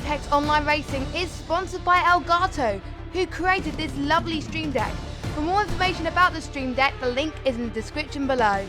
Apex Online Racing is sponsored by Elgato, who created this lovely stream deck. For more information about the stream deck, the link is in the description below.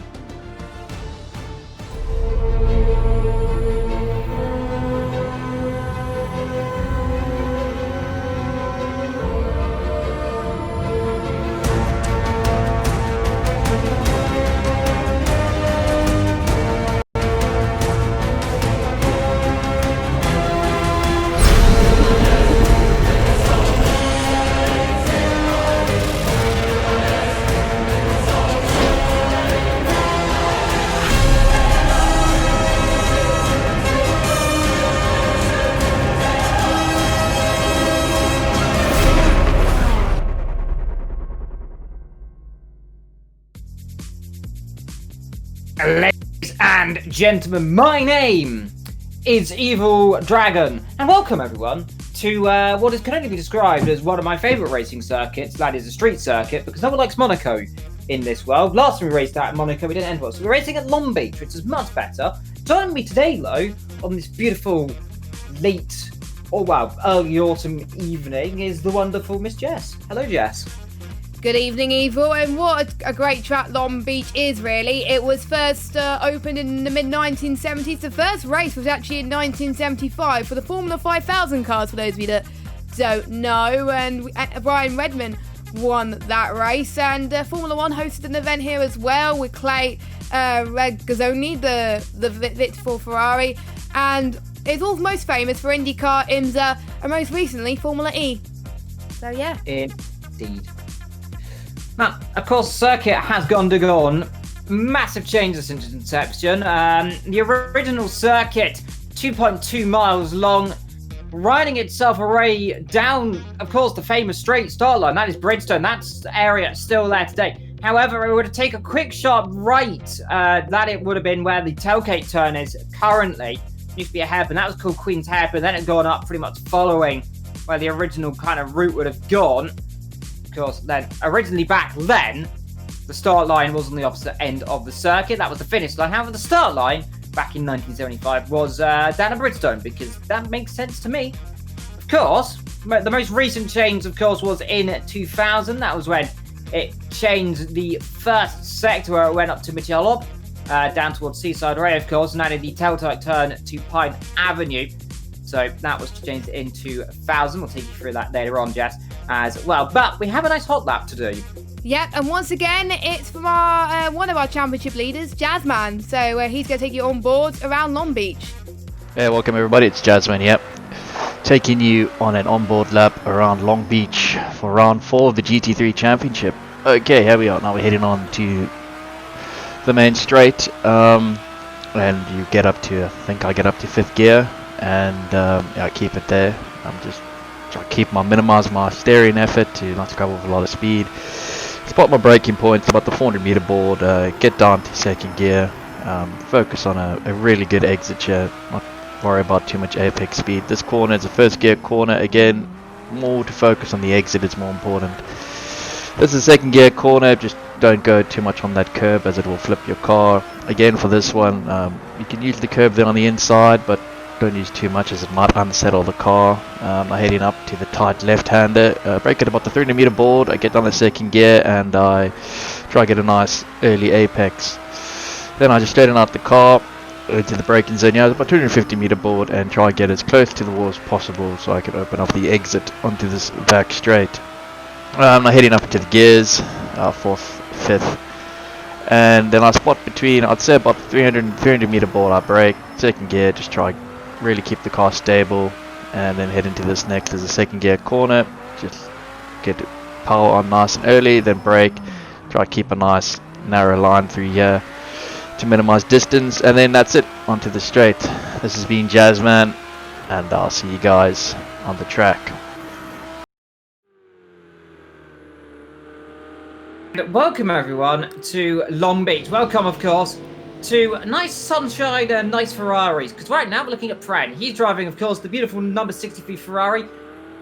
Ladies and gentlemen, my name is Evil Dragon, and welcome everyone to what can only be described as one of my favourite racing circuits, that is a street circuit, because no one likes Monaco in this world. Last time we raced out in Monaco, we didn't end well, so we're racing at Long Beach, which is much better. Joining me today, though, on this beautiful late, early autumn evening is the wonderful Miss Jess. Hello, Jess. Good evening, Evil, and what a great track Long Beach is, really. It was first opened in the mid-1970s. The first race was actually in 1975 for the Formula 5000 cars, for those of you that don't know, and Brian Redman won that race, and Formula 1 hosted an event here as well with Clay Regazzoni, the Vit for Ferrari, and it's all most famous for IndyCar, IMSA, and most recently Formula E. So yeah. Indeed. Now, of course, the circuit has undergone massive changes since its inception. The original circuit, 2.2 miles long, riding itself array down, of course, the famous straight start line. That is Bridgestone. That's the area still there today. However, it would take a quick sharp right. That it would have been where the tailgate turn is currently. It used to be a hairpin. That was called Queen's Hairpin. Then it had gone up pretty much following where the original kind of route would have gone. Of course, then originally back then, the start line was on the opposite end of the circuit. That was the finish line. However, the start line back in 1975 was down at Bridgestone, because that makes sense to me. Of course, the most recent change, of course, was in 2000. That was when it changed the first sector where it went up to Mclaren, down towards Seaside Ray, of course, and added the tailgate turn to Pine Avenue. So that was changed in 2000. We'll take you through that later on, Jess, as well. But we have a nice hot lap to do. Yep, and once again, it's from our one of our championship leaders, Jazzman. So he's going to take you on board around Long Beach. Yeah, welcome everybody. It's Jazzman, yep. Taking you on an onboard lap around Long Beach for round 4 of the GT3 Championship. Okay, here we are. Now we're heading on to the main straight. And you get up to, I think I get up to 5th gear. And I keep it there. I'm just trying to minimize my steering effort to not go with a lot of speed. Spot my braking points about the 400 meter board. Get down to 2nd gear. Focus on a really good exit here. Not worry about too much apex speed. This corner is a 1st gear corner. Again, more to focus on the exit is more important. This is a 2nd gear corner. Just don't go too much on that curb, as it will flip your car. Again, for this one, you can use the curb there on the inside, but don't use too much, as it might unsettle the car. I'm heading up to the tight left-hander. Brake at about the 300 meter board. I get down the 2nd gear and I try to get a nice early apex. Then I just straighten out the car into the braking zone. Yeah, about 250 meter board, and try to get as close to the wall as possible so I can open up the exit onto this back straight. I'm heading up into the gears, 4th, 5th. And then I spot between, I'd say about 300 meter board. I brake, 2nd gear, just try really keep the car stable, and then head into this next as a 2nd gear corner. Just get power on nice and early, then brake, try to keep a nice narrow line through here to minimize distance, and then that's it, onto the straight. This has been Jazzman, and I'll see you guys on the track. Welcome everyone to Long Beach. Welcome, of course, to nice sunshine and nice Ferraris, because right now we're looking at Pran. He's driving, of course, the beautiful number 63 Ferrari.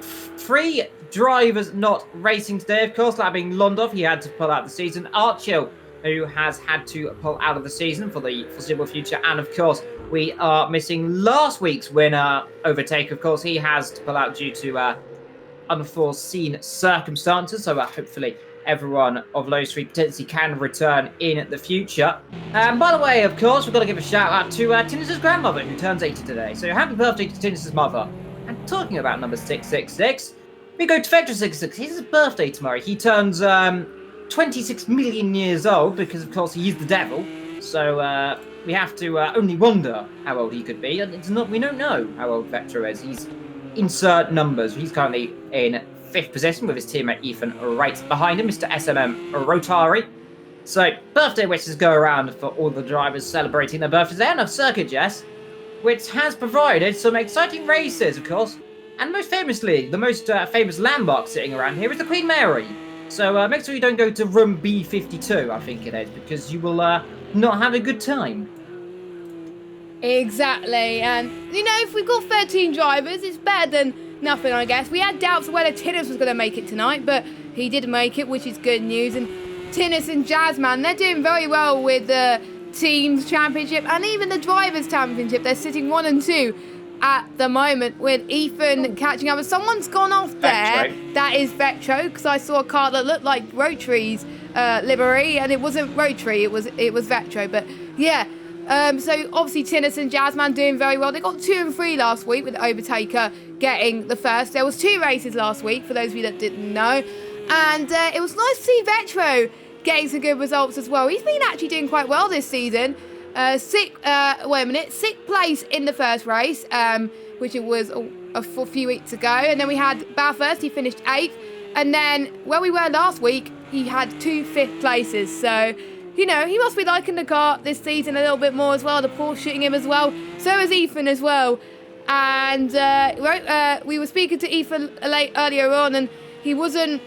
3 drivers not racing today, of course, that being Londov, he had to pull out the season. Archil who has had to pull out of the season for the foreseeable future. And of course, we are missing last week's winner, Overtake. Of course, he has to pull out due to unforeseen circumstances. So hopefully everyone of those three potentially can return in the future. And by the way, of course, we've got to give a shout out to Tinnis's grandmother, who turns 80 today. So happy birthday to Tinnis's mother. And talking about number 666, we go to Vector 66. His birthday tomorrow. He turns 26 million years old because, of course, he is the devil. So we have to only wonder how old he could be. And we don't know how old Vector is. He's insert numbers. He's currently in 5th position with his teammate Ethan right behind him, Mr. SMM Rotari. So birthday wishes go around for all the drivers celebrating their birthdays there. And of Circuit Jess, which has provided some exciting races, of course. And most famously, the most famous landmark sitting around here is the Queen Mary. So make sure you don't go to room B52, I think it is, because you will not have a good time. Exactly, and you know, if we've got 13 drivers, it's better than nothing, I guess. We had doubts whether Tinnis was going to make it tonight, but he did make it, which is good news. And Tinnis and Jazzman, they're doing very well with the Teams Championship and even the Drivers Championship. They're sitting 1 and 2 at the moment, with Ethan catching up. And someone's gone off there. Vectro. That is Vectro, because I saw a car that looked like Rotary's livery, and it wasn't Rotary, it was Vectro. But yeah, so obviously Tinnis and Jazzman doing very well. They got 2 and 3 last week, with Overtaker getting the first. There was 2 races last week, for those of you that didn't know. And it was nice to see Vectro getting some good results as well. He's been actually doing quite well this season. 6th place in the first race, which it was a few weeks ago. And then we had Bathurst, he finished 8th. And then where we were last week, he had 2 5th places. So, you know, he must be liking the car this season a little bit more as well. The Porsche shooting him as well. So is Ethan as well. And we were speaking to Ethan earlier on, and he wasn't,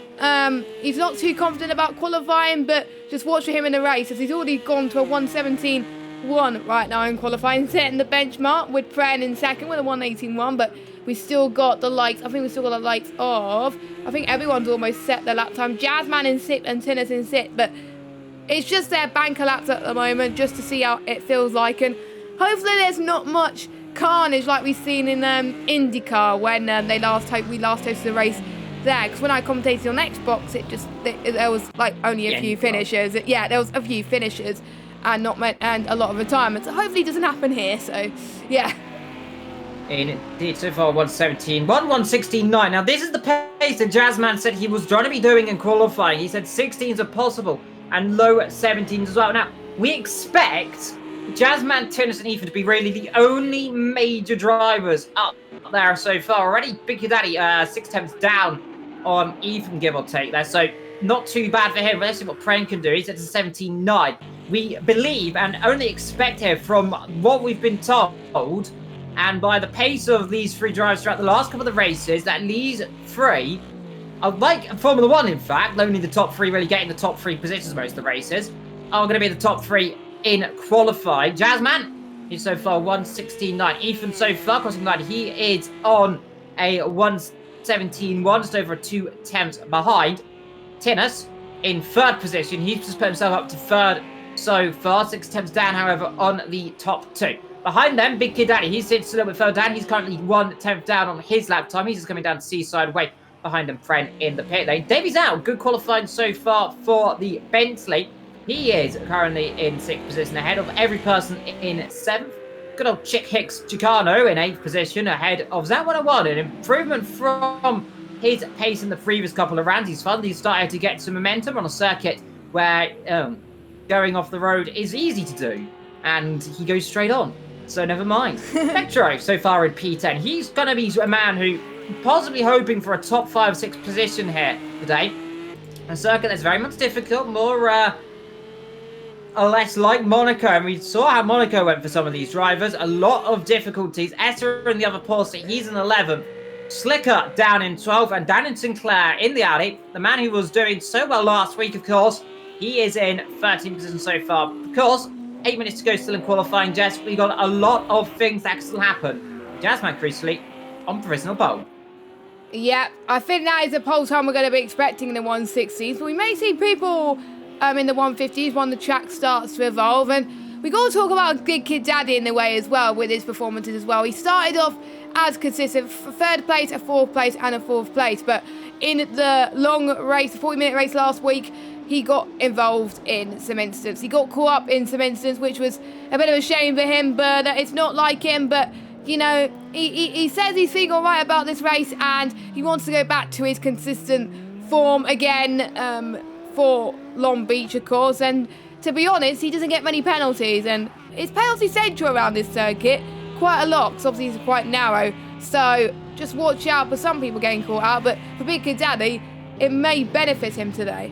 he's not too confident about qualifying, but just watching him in the race, as he's already gone to a 1:17.1 right now in qualifying, setting the benchmark with Pren in second with a 1:18.1, but we still got the likes, I think we still got the likes of, I think everyone's almost set their lap time. Jazzman in 6th and Tinnis in 6th, but it's just their banker laps at the moment, just to see how it feels like, and hopefully there's not much carnage like we've seen in IndyCar when we last hosted the race there, because when I commentated on Xbox, there was like only a few finishers. Yeah, there was a few finishers and and a lot of retirements. So hopefully it doesn't happen here. So yeah. Indeed, so far 1:17, 1:16.9. Now this is the pace that Jazzman said he was trying to be doing in qualifying. He said 16s are possible and low 17s as well. Now we expect Jazzman, Tinnis and Ethan to be really the only major drivers up there so far. Already Big Daddy 6 tenths down on Ethan, give or take there. So not too bad for him. Let's see what Pren can do. He's at 17.9. We believe and only expect here from what we've been told, and by the pace of these 3 drivers throughout the last couple of the races, that these 3 are like Formula 1, in fact, only the top 3 really getting the top 3 positions most of the races, are going to be the top 3 in qualifying. Jazzman, he's so far 1:16.9. Ethan so far crossing line, he is on a 1:17.1, just over 2 tenths behind. Tinnis in 3rd position. He's just put himself up to 3rd so far, 6 tenths down, however, on the top 2. Behind them, Big Kid Daddy, he's sits a little bit further down. He's currently 1 tenth down on his lap time. He's just coming down Seaside Way. Behind him, Pren in the pit lane. Davy's out. Good qualifying so far for the Bentley. He is currently in 6th position, ahead of every person in 7th. Good old Chick Hicks Chicano in 8th position, ahead of Zat 101. An improvement from his pace in the previous couple of rounds. He's finally started to get some momentum on a circuit where going off the road is easy to do. And he goes straight on. So never mind. Vectro so far in P10. He's going to be a man who possibly hoping for a top 5 or 6 position here today. A circuit that's very much difficult, more or less like Monaco, and we saw how Monaco went for some of these drivers. A lot of difficulties. Esser in the other Porsche, he's in 11th. Slicker down in 12th, and Dan and Sinclair in the Audi. The man who was doing so well last week, of course, he is in 13th position so far. Of course, 8 minutes to go still in qualifying, Jess. We got a lot of things that can still happen. Jazzman Creasley on provisional pole. Yeah, I think that is the pole time we're going to be expecting in the 160s, but we may see people in the 150s when the track starts to evolve. And we got to talk about Big Kid Daddy in the way as well with his performances as well. He started off as consistent, third place, a fourth place, and a fourth place. But in the long race, the 40-minute race last week, he got involved in some incidents. He got caught up in some incidents, which was a bit of a shame for him, but it's not like him. But, you know, he says he's feeling all right about this race, and he wants to go back to his consistent form again for Long Beach, of course. And to be honest, he doesn't get many penalties, and it's penalty central around this circuit quite a lot, because obviously it's quite narrow. So just watch out for some people getting caught out, but for Big Kid Daddy, it may benefit him today.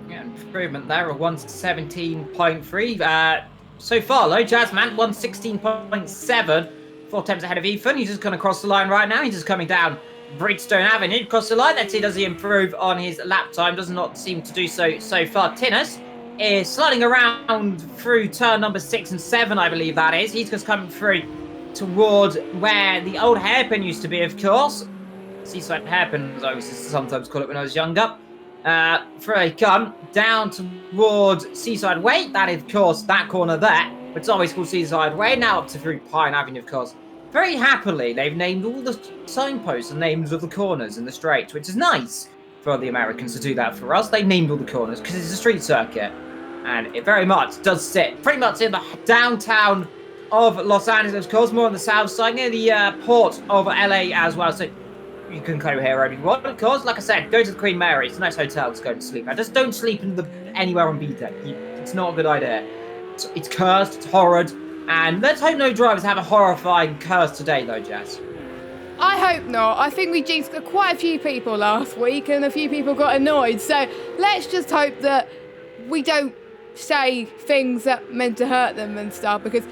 Yeah, improvement there of 117.3. So far, though, Jazzman 116.7. 4 attempts ahead of Ethan. He's just going to cross the line right now. He's just coming down Bridgestone Avenue. Across the line. Let's see, does he improve on his lap time? Does not seem to do so far. Tinnis is sliding around through turn number 6 and 7, I believe that is. He's just coming through toward where the old hairpin used to be, of course. Seaside hairpin, as I used to sometimes call it when I was younger. Through a come down towards Seaside Way. That is, of course, that corner there. But it's always called Seaside Way. Now up to through Pine Avenue, of course. Very happily, they've named all the signposts and names of the corners in the straight, which is nice for the Americans to do that for us. They named all the corners because it's a street circuit. And it very much does sit pretty much in the downtown of Los Angeles, of course, more on the south side, near the port of LA as well. So you can go here if you want, of course. Like I said, go to the Queen Mary. It's a nice hotel to go and sleep at. Just don't sleep anywhere on B-Deck. It's not a good idea. It's cursed, it's horrid. And let's hope no drivers have a horrifying curse today, though, Jess. I hope not. I think we jinxed quite a few people last week, and a few people got annoyed. So let's just hope that we don't say things that meant to hurt them and stuff, because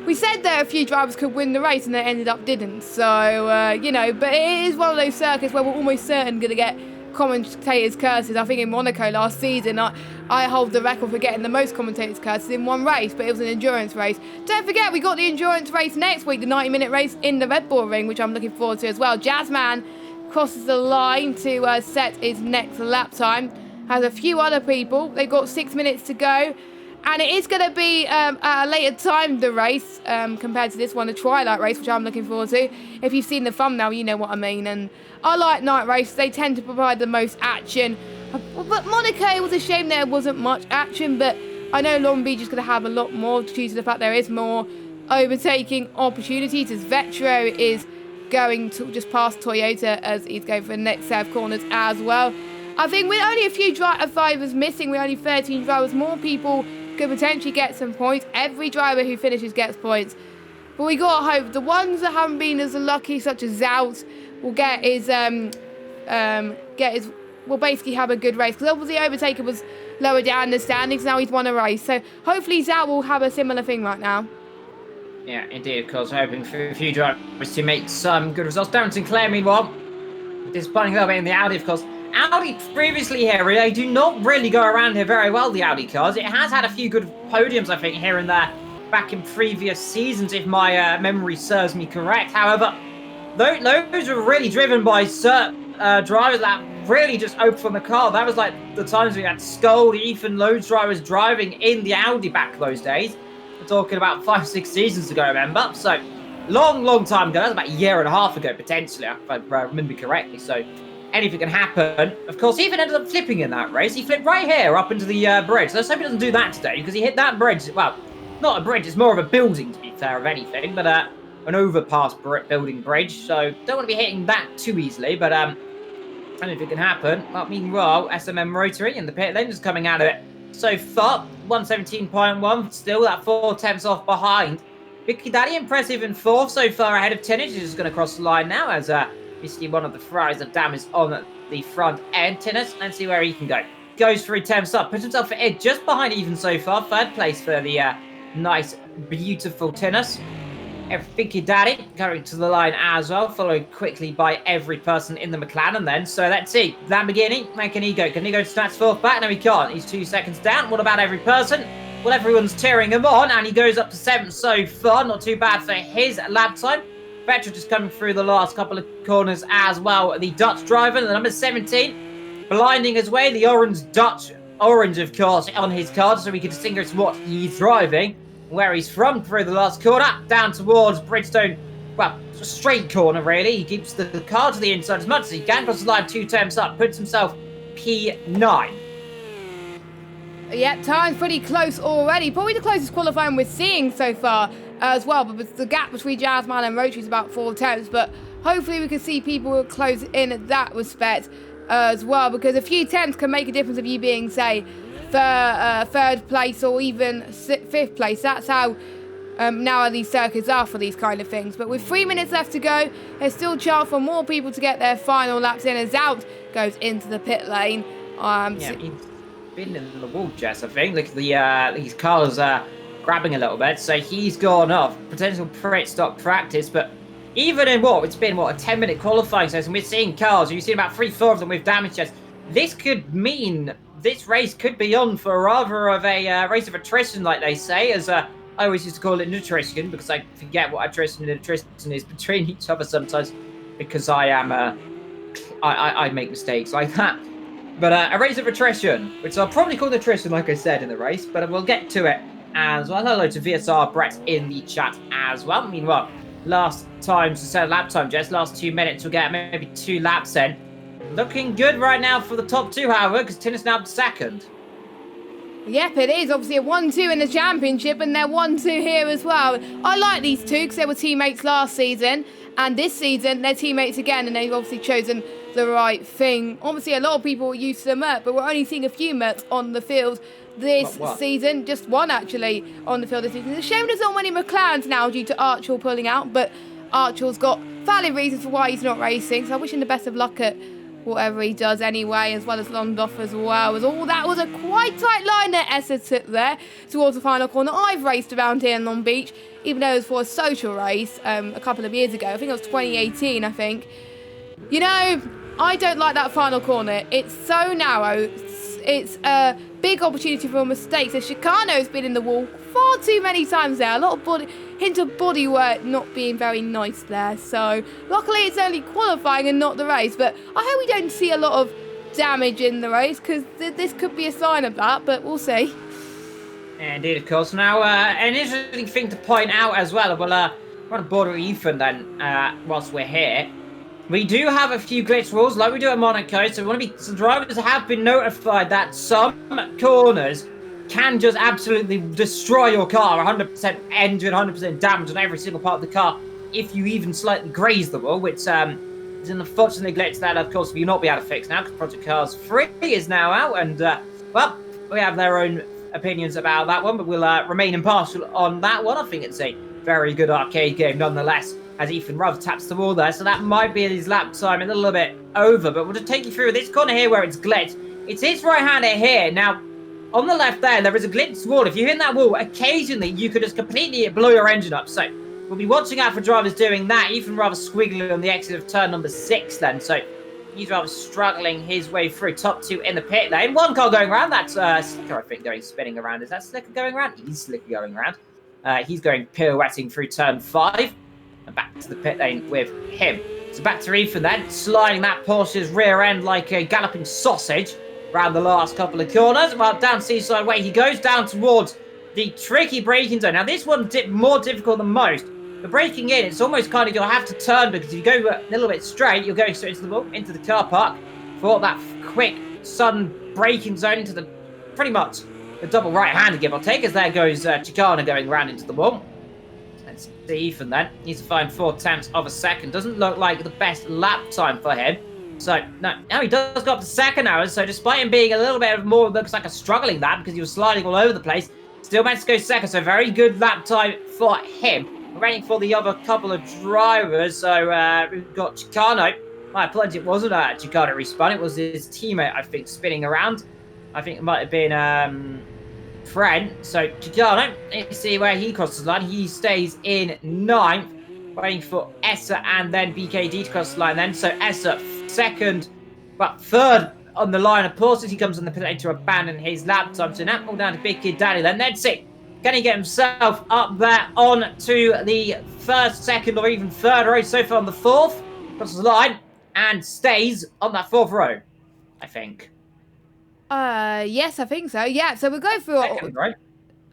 we said that a few drivers could win the race and they ended up didn't. So, you know, but it is one of those circuits where we're almost certain going to get commentators' curses. I think in Monaco last season, I hold the record for getting the most commentators' curses in one race, but it was an endurance race. Don't forget, we got the endurance race next week, the 90-minute race in the Red Bull Ring, which I'm looking forward to as well. Jazzman crosses the line to set his next lap time. Has a few other people. They've got 6 minutes to go. And it is going to be at a later time, the race, compared to this one, the Twilight race, which I'm looking forward to. If you've seen the thumbnail, you know what I mean. And I like night races. They tend to provide the most action. But Monaco, it was a shame there wasn't much action. But I know Long Beach is going to have a lot more due to the fact there is more overtaking opportunities, as Vetro is going to just past Toyota as he's going for the next set of corners as well. I think with only a few drivers missing, with only 13 drivers, more people could potentially get some points. Every driver who finishes gets points. But we got to hope the ones that haven't been as lucky, such as Zout, will will basically have a good race. Because obviously Overtaker was lower down in the standings, now he's won a race. So hopefully Zout will have a similar thing right now. Yeah, indeed, of course. Hoping for a few drivers to make some good results. Darren Sinclair, meanwhile, disappointing a little bit in the Audi, of course. Audi previously here, they do not really go around here very well, the Audi cars. It has had a few good podiums, I think, here and there back in previous seasons, if my memory serves me correct. However, those were really driven by certain drivers that really just opened on the car. That was like the times we had Scold, Ethan, loads drivers driving in the Audi back those days. We're talking about 5-6 seasons ago, remember? So, long time ago. That was about a year and a half ago, potentially, if I remember correctly. So, anything can happen. Of course, he even ended up flipping in that race. He flipped right here up into the bridge. So let's hope he doesn't do that today, because he hit that bridge. Well, not a bridge. It's more of a building, to be fair, of anything. But an overpass building bridge. So don't want to be hitting that too easily. But anything can happen. Well, meanwhile, SMM Rotary in the pit lane is coming out of it. So far, 117.1. Still that 4 tenths off behind. Vicky Daddy impressive in 4th so far ahead of Tinnage. He's just going to cross the line now as obviously one of the Ferraris of damage on the front end. Tinnis, let's see where he can go. Goes 3 tenths up, puts himself for it just behind even so far. 3rd place for the nice, beautiful Tinnis. Vicky Daddy going to the line as well, followed quickly by every person in the Mclaren then. So let's see, Lamborghini, where can he go? Can he go to snatch 4th back? No, he can't. He's 2 seconds down. What about every person? Well, everyone's tearing him on, and he goes up to 7th so far. Not too bad for his lap time. Vettel just coming through the last couple of corners as well. The Dutch driver, the number 17, blinding his way. The orange Dutch orange, of course, on his card so we can distinguish what he's driving, where he's from through the last corner, down towards Bridgestone. Well, straight corner, really. He keeps the car to the inside as much as he can, crosses the line 2 turns up, puts himself P9. Yep, time's pretty close already. Probably the closest qualifying we're seeing so far as well. But the gap between Jazzman and Rotary is about 4 tenths. But hopefully we can see people close in at that respect as well. Because a few tenths can make a difference of you being, say, third place or even 5th place. That's how now these circuits are for these kind of things. But with 3 minutes left to go, there's still a chance for more people to get their final laps in as Out goes into the pit lane. He's been in the wall, Jess, I think. Look, his car's grabbing a little bit, so he's gone off. Potential pit stop practice, but even in it's been a 10-minute qualifying session, we're seeing cars, you've seen about 3-4 of them with damage, Jess. This could mean this race could be on for rather of a race of attrition, like they say, as I always used to call it nutrition, because I forget what attrition and attrition is between each other sometimes, because I am I make mistakes like that. But a race of attrition, which I'll probably call attrition, like I said, in the race, but we'll get to it as well. Hello to VSR Brett in the chat as well. Meanwhile, last time, so set lap time, Jess, last 2 minutes, we'll get maybe 2 laps in. Looking good right now for the top 2, however, because Tin is now second. Yep, it is. Obviously a 1-2 in the championship, and they're 1-2 here as well. I like these two because they were teammates last season, and this season they're teammates again, and they've obviously chosen the right thing. Obviously, a lot of people are used to the Merc, but we're only seeing a few Mercs on the field this season. Just one, actually, on the field this season. It's a shame there's not many McLarens now due to Archel pulling out, but Archel's got valid reasons for why he's not racing, so I wish him the best of luck at whatever he does anyway, as well as Londoff as well. That was a quite tight line that Essa took there towards the final corner. I've raced around here in Long Beach, even though it was for a social race a couple of years ago. I think it was 2018, I think. You know, I don't like that final corner. It's so narrow. It's a big opportunity for mistakes. The Chicano's been in the wall far too many times there. A lot of hint of bodywork not being very nice there. So luckily it's only qualifying and not the race. But I hope we don't see a lot of damage in the race, because this could be a sign of that. But we'll see. Indeed, of course. Now, an interesting thing to point out as well. Well, we're on board with Ethan then, whilst we're here. We do have a few glitch rules like we do at Monaco, so some drivers have been notified that some corners can just absolutely destroy your car, 100% engine, 100% damage on every single part of the car, if you even slightly graze the wall, which is an unfortunate glitch that, of course, will not be able to fix now, because Project Cars 3 is now out, and, well, we have their own opinions about that one, but we'll remain impartial on that one. I think it's a very good arcade game, nonetheless, as Ethan rather taps the wall there, so that might be his lap time a little bit over, but we'll just take you through this corner here where it's glitched. It's his right-hander here. Now, on the left there is a glitched wall. If you hit that wall, occasionally you could just completely blow your engine up, so we'll be watching out for drivers doing that. Ethan rather squiggly on the exit of turn number 6 then, so he's rather struggling his way through top 2 in the pit lane. One car going around, that's Slicker, I think, spinning around. Is that Slicker going around? He's Slicker going around. He's going pirouetting through turn 5. And back to the pit lane with him. So back to Ethan then, sliding that Porsche's rear end like a galloping sausage around the last couple of corners. Well, down Seaside Way he goes, down towards the tricky braking zone. Now, this one's more difficult than most. The braking in, it's almost kind of, you'll have to turn, because if you go a little bit straight, you're going straight into the car park for that quick, sudden braking zone into the, pretty much, the double right-hander, give or take, as there goes Chicana going round into the wall. Let's see Ethan then. Needs to find 4 tenths of a second. Doesn't look like the best lap time for him. So, now he does go up to second hours, so despite him being a little bit more, looks like a struggling lap, because he was sliding all over the place, still managed to go second, so very good lap time for him. We're waiting for the other couple of drivers, so we've got Chicano. My apologies, it wasn't Chicano respun, it was his teammate, I think, spinning around. I think it might have been Trent. So Chicano, let's see where he crosses the line. He stays in 9th, waiting for Essa and then BKD to cross the line then. So Essa second, but third on the line of Porsche. He comes on the pit lane to abandon his lap time. So now all down to Big Kid Daddy then. Let's see. Can he get himself up there on to the first, second, or even third row? So far on the 4th, crosses the line and stays on that 4th row, I think. Yes, I think so. Yeah, so we'll go through. Second, right?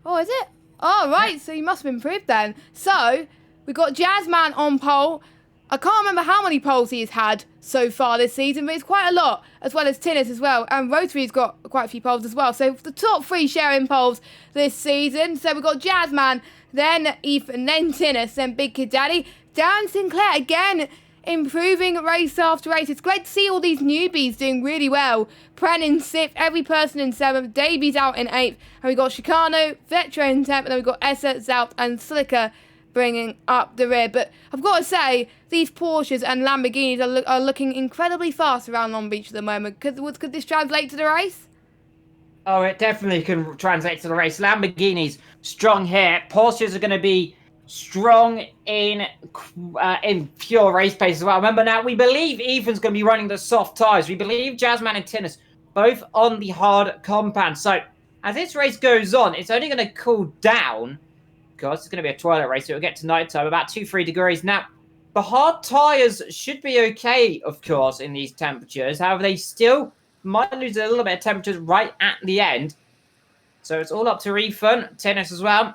Oh, is it? Oh, right. So you must have improved then. So we've got Jazzman on pole. I can't remember how many poles he's had so far this season, but it's quite a lot, as well as Tinnis as well. And Rotary's got quite a few poles as well. So the top three sharing poles this season. So we've got Jazzman, then Ethan, then Tinnis, then Big Kid Daddy. Dan Sinclair again improving race after race. It's great to see all these newbies doing really well. Pren in 6th, every person in 7th, Davies out in 8th, and we got Chicano, Vetro in 10th, and then we've got Essa, Zout, and Slicker bringing up the rear. But I've got to say, these Porsches and Lamborghinis are looking incredibly fast around Long Beach at the moment. Could this translate to the race? Oh, it definitely can translate to the race. Lamborghinis, strong here. Porsches are going to be strong in pure race pace as well. Remember now, we believe Ethan's going to be running the soft tyres. We believe Jazzman and Tinnis both on the hard compound. So as this race goes on, it's only going to cool down because it's going to be a twilight race. So it'll get to night time, about 2-3 degrees. Now, the hard tyres should be okay, of course, in these temperatures. However, they still might lose a little bit of temperatures right at the end. So it's all up to Ethan, Tinnis as well.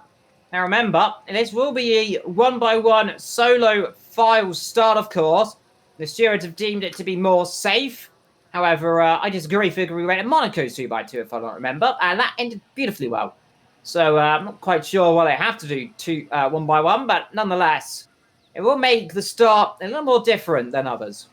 Now remember, this will be a 1x1 solo file start, of course. The stewards have deemed it to be more safe. However, I disagree, figuring we went at Monaco's 2x2, if I don't remember. And that ended beautifully well. So I'm not quite sure why they have to do 1x1, but nonetheless, it will make the start a little more different than others.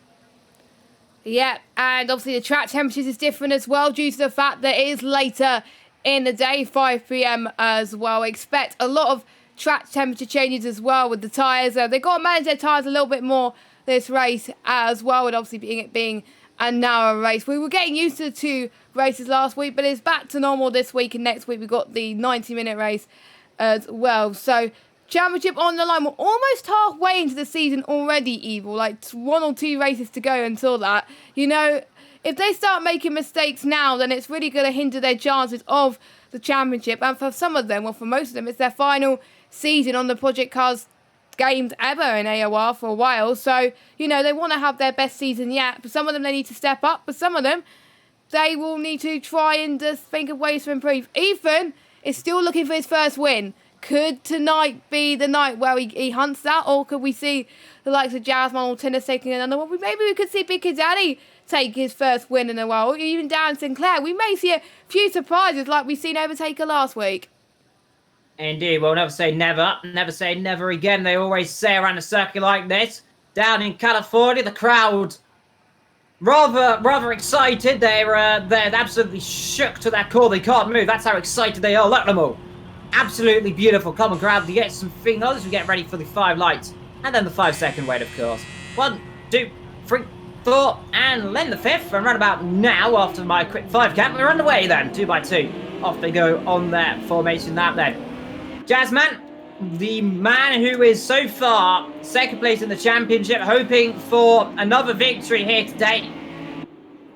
Yeah, and obviously the track temperatures is different as well due to the fact that it is later in the day, 5 p.m. as well. Expect a lot of track temperature changes as well with the tyres. They've got to manage their tyres a little bit more this race as well, and obviously being a narrow race. We were getting used to the 2 races last week, but it's back to normal this week, and next week we've got the 90-minute race as well. So championship on the line. We're almost halfway into the season already, Evil. Like 1 or 2 races to go until that. You know, if they start making mistakes now, then it's really going to hinder their chances of the championship. And for some of them, well, for most of them, it's their final season on the Project CARS games ever in AOR for a while. So, you know, they want to have their best season yet. For some of them, they need to step up. But some of them, they will need to try and just think of ways to improve. Ethan is still looking for his first win. Could tonight be the night where he hunts that? Or could we see the likes of Jasmine or Tinnis taking another one? Maybe we could see Big Kid Daddy take his first win in a while. Or even Dan Sinclair. We may see a few surprises like we've seen Overtaker last week. Indeed, we'll never say never. Never say never again. They always say around a circuit like this. Down in California, the crowd rather excited. They're absolutely shook to their core. They can't move. That's how excited they are. Look at them all. Absolutely beautiful. Common crowd to get some fingers. We get ready for the 5 lights. And then the 5-second wait, of course. 1, 2, 3, 4, and then the 5th. And right about now, after my quick 5 count, we're underway then. 2x2. Off they go on their formation that then. Jazzman, the man who is so far 2nd place in the championship, hoping for another victory here today.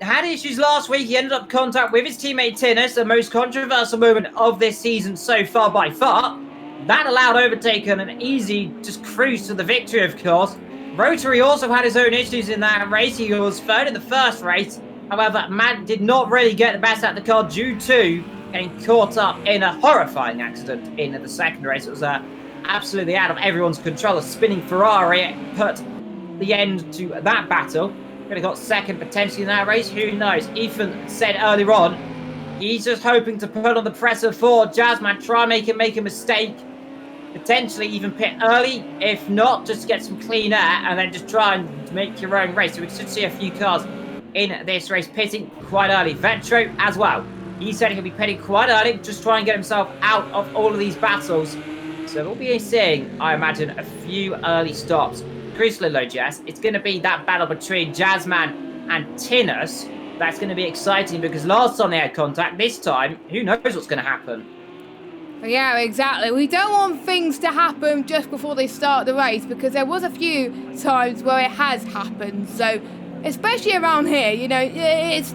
Had issues last week. He ended up in contact with his teammate Tinnis, the most controversial moment of this season so far by far. That allowed Overtaker an easy just cruise to the victory, of course. Rotary also had his own issues in that race. He was 3rd in the first race. However, Matt did not really get the best out of the car due to getting caught up in a horrifying accident in the 2nd race. It was absolutely out of everyone's control. A spinning Ferrari put the end to that battle. Could have got 2nd potentially in that race. Who knows? Ethan said earlier on, he's just hoping to put on the pressure for Jazzman. Try and make him make a mistake. Potentially even pit early. If not, just get some clean air and then just try and make your own race. So we should see a few cars in this race pitting quite early. Vetro as well. He said he'll be pitting quite early. Just try and get himself out of all of these battles. So we'll be seeing, I imagine, a few early stops. Crucially though, Jess, it's going to be that battle between Jazzman and Tinnis. That's going to be exciting because last time they had contact, this time, who knows what's going to happen? Yeah, exactly. We don't want things to happen just before they start the race because there was a few times where it has happened. So, especially around here, you know, it's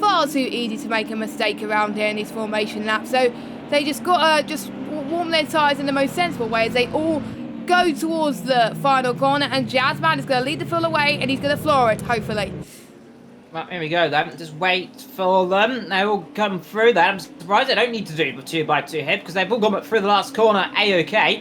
far too easy to make a mistake around here in these formation laps. So, they just got to just warm their tyres in the most sensible way as they all go towards the final corner, and Jazzman is going to lead the field away and he's going to floor it, hopefully. Well, here we go then. Just wait for them. They all come through there. I'm surprised they don't need to do the 2x2 here because they've all gone through the last corner A-OK.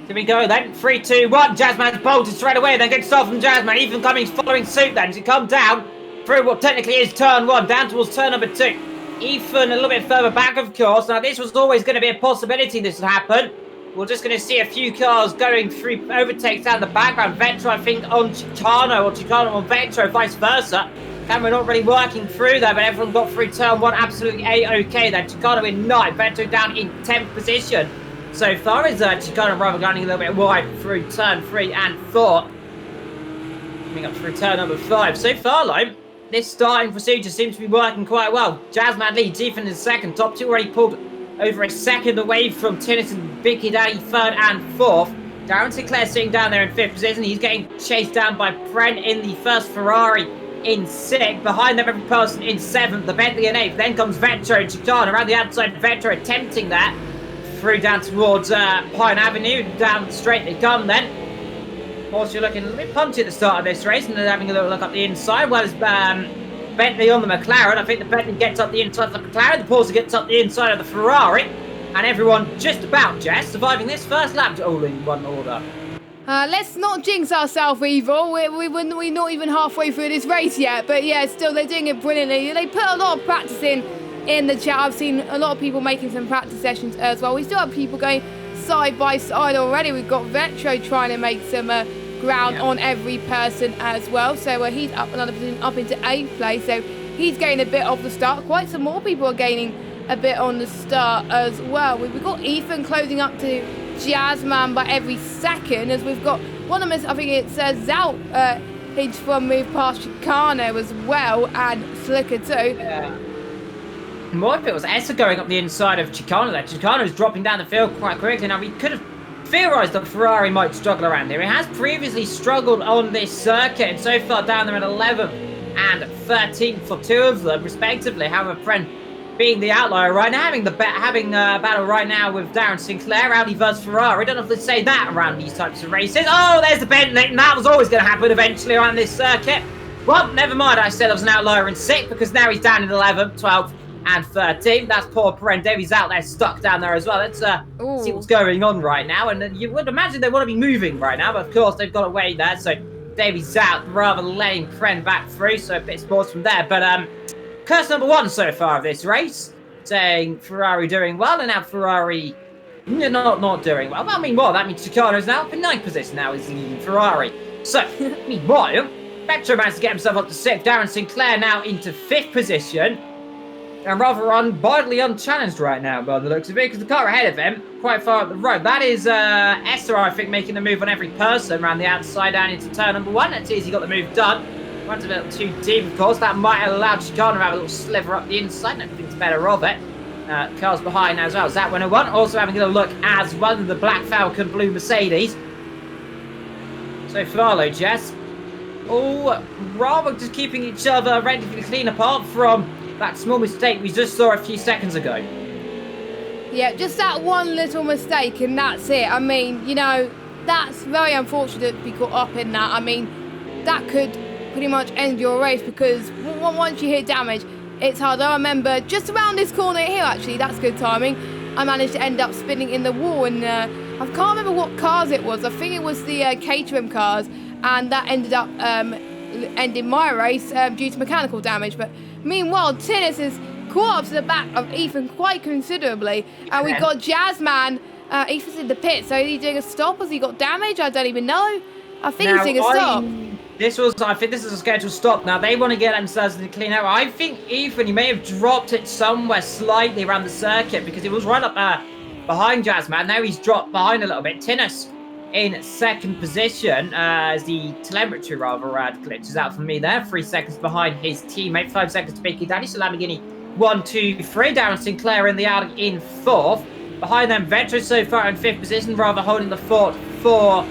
Here we go then. 3, 2, 1. Jazzman's bolted straight away. Then good start from Jazzman. Ethan Cummings following suit then to come down through what technically is turn 1 down towards turn number 2. Ethan a little bit further back, of course. Now, this was always going to be a possibility this would happen. We're just going to see a few cars going through overtakes down the background. Vetro, I think, on Chicano, or Chicano on Vetro, vice versa. Camera not really working through there, but everyone got through turn 1 absolutely A-OK then. Chicano in 9th, Vetro down in 10th position. So far as Chicano rather running a little bit wide through turn 3 and 4. Coming up through turn number 5. So far, though, this starting procedure seems to be working quite well. Jazzman leads, Ethan in 2nd. Top 2 already pulled over a 2nd away from Tinnis and Vicky Daddy 3rd and 4th. Darren Sinclair sitting down there in 5th position. He's getting chased down by Brent in the first Ferrari in 6th. Behind them, every person in 7th. The Bentley in 8th. Then comes Vetro and Chicano around the outside. Vetro attempting that. Through down towards Pine Avenue. Down straight they come then. Porsche looking a little bit punchy at the start of this race, and then having a little look up the inside. Well, as Bentley on the McLaren. I think the Bentley gets up the inside of the McLaren. The Porsche gets up the inside of the Ferrari. And everyone just about, Jess, surviving this first lap all in one order. Let's not jinx ourselves, Evil. We're not even halfway through this race yet. But yeah, still, they're doing it brilliantly. They put a lot of practice in the chat. I've seen a lot of people making some practice sessions as well. We still have people going side by side already. We've got Vetro trying to make some ground on every person as well. So he's up another position, up into 8th place. So he's gaining a bit off the start. Quite some more people are gaining a bit on the start as well. We've got Ethan closing up to Jazzman by every second, as we've got one of them, I think it's Zout, he's from move past Chicano as well, and Slicker too. Yeah. More if it was Essa going up the inside of Chicano there. Chicano's dropping down the field quite quickly. Now, we could have theorised that Ferrari might struggle around here. It has previously struggled on this circuit, and so far down there at 11th and 13th for 2 of them, respectively. However, Friend being the outlier right now, having battle right now with Darren Sinclair, Audi versus Ferrari. Don't know if they say that around these types of races. Oh, there's the Bentley, and that was always going to happen eventually around this circuit. Well, never mind, I said I was an outlier in 6th, because now he's down in 11th, 12th, and 13th. That's poor Pren. Davey's out there, stuck down there as well. Let's see what's going on right now. And you would imagine they want to be moving right now, but of course they've got away there. So Davey's out, rather letting Pren back through. So a bit of sports from there. But curse number 1 so far of this race, saying Ferrari doing well, and now Ferrari not doing well. Well, I mean, well, that means Chicano's now up in 9th position. Now is leading Ferrari. So meanwhile, Vetro managed to get himself up to 6th. Darren Sinclair now into 5th position. And rather widely unchallenged right now by the looks of it, because the car ahead of him, quite far up the road. That is Esther, I think, making the move on every person around the outside down into turn number 1. Let's see if he got the move done. Runs a little too deep, of course. That might allow Chicano to have a little sliver up the inside. I think it's better of it. Cars behind as well. Zat 101 also having a little look as well in the Black Falcon Blue Mercedes. So far, though, Jess, all rather just keeping each other relatively clean apart from that small mistake we just saw a few seconds ago. Yeah, just that one little mistake, and that's it. I mean, you know, that's very unfortunate to be caught up in that. I mean, that could pretty much end your race, because once you hit damage, it's hard. I remember just around this corner here, actually, that's good timing, I managed to end up spinning in the wall, and I can't remember what cars it was. I think it was the Caterham cars, and that ended up ending my race due to mechanical damage. But meanwhile, Tinnis is caught up to the back of Ethan quite considerably, and we've got Jazzman. Ethan's in the pit, so is he doing a stop? Has he got damage? I don't even know. I think he's doing a stop. I think this is a scheduled stop. Now, they want to get themselves in the clean out. I think Ethan, he may have dropped it somewhere slightly around the circuit, because it was right up behind Jazzman. Now he's dropped behind a little bit. Tinnis in 2nd position, as the telemetry rather glitches out for me there. 3 seconds behind his teammate, 5 seconds to Big Daddy. So Lamborghini 1, 2, 3. Darren Sinclair in the Audi in 4th. Behind them, Vetro so far in 5th position, rather holding the fort for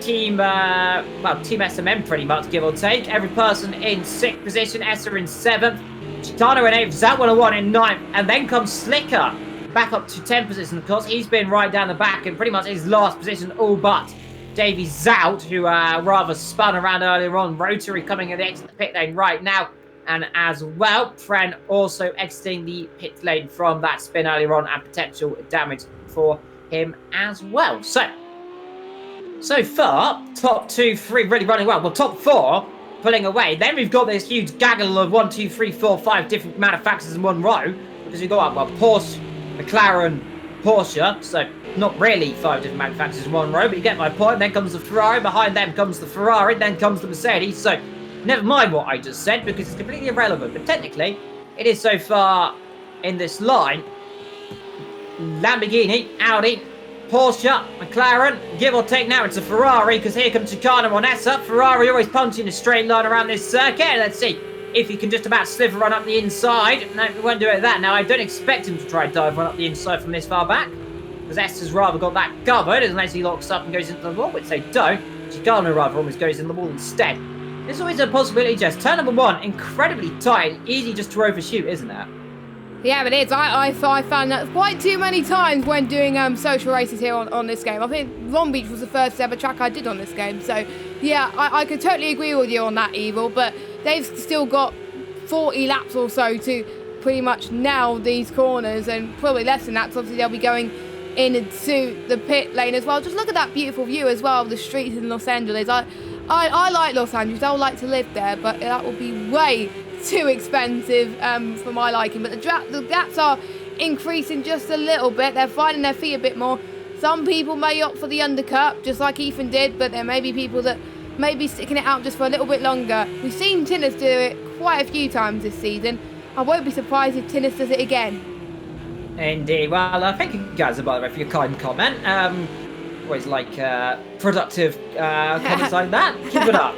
Team SMM pretty much, give or take. Every person in 6th position, Essa in 7th. Chicano in 8th, Zat 101 in 9th, and then comes Slicker back up to 10th position. Of course, he's been right down the back and pretty much his last position all but Davies out, who rather spun around earlier on. Rotary coming at the exit of the pit lane right now. And as well, Fren also exiting the pit lane from that spin earlier on, and potential damage for him as well. So far, top 2, 3 really running well. Well, top 4 pulling away. Then we've got this huge gaggle of 1, 2, 3, 4, 5 different manufacturers in one row. Because we've got, well, Porsche, McLaren, Porsche. So not really 5 different manufacturers in one row, but you get my point. Then comes the Ferrari. Behind them comes the Ferrari. Then comes the Mercedes. So never mind what I just said, because it's completely irrelevant. But technically, it is so far in this line. Lamborghini, Audi, Porsche, McLaren, give or take now it's a Ferrari, because here comes Chicano on Essa. Ferrari always punching a straight line around this circuit. Let's see if he can just about sliver run up the inside. No, he won't do it that. Now, I don't expect him to try and dive run up the inside from this far back, because Essa's rather got that covered, unless he locks up and goes into the wall, which they don't. Chicano rather almost goes in the wall instead. There's always a possibility, Jess. Turn number 1, incredibly tight, easy just to overshoot, isn't it? Yeah, it is. I found that quite too many times when doing social races here on this game. I think Long Beach was the first ever track I did on this game. So, yeah, I could totally agree with you on that, Evil. But they've still got 40 laps or so to pretty much nail these corners. And probably less than that, because obviously they'll be going into the pit lane as well. Just look at that beautiful view as well of the streets in Los Angeles. I like Los Angeles. I would like to live there, but that would be way too expensive for my liking. But the gaps are increasing just a little bit. They're finding their feet a bit more. Some people may opt for the undercut, just like Ethan did, but there may be people that may be sticking it out just for a little bit longer. We've seen Tinnis do it quite a few times this season. I won't be surprised if Tinnis does it again. Indeed. Well, thank you guys, by the way, for your kind comment. Always like productive comments like that. Keep it up.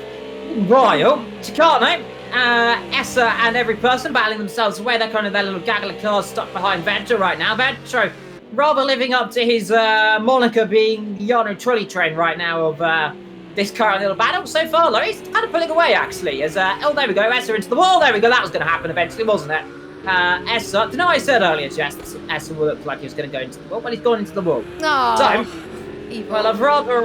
Royal, Chicano, Essa and every person battling themselves away. They're kind of their little gaggle of cars stuck behind Ventro right now. Ventro rather living up to his moniker being the Yano trolley train right now of this current little battle. So far, though, he's kind of pulling away, actually. As, oh, there we go, Essa into the wall. There we go, that was going to happen eventually, wasn't it? Essa, didn't I said earlier, Jess, Essa looked like he was going to go into the wall. Well, he's gone into the wall. Oh, so, well, I've rather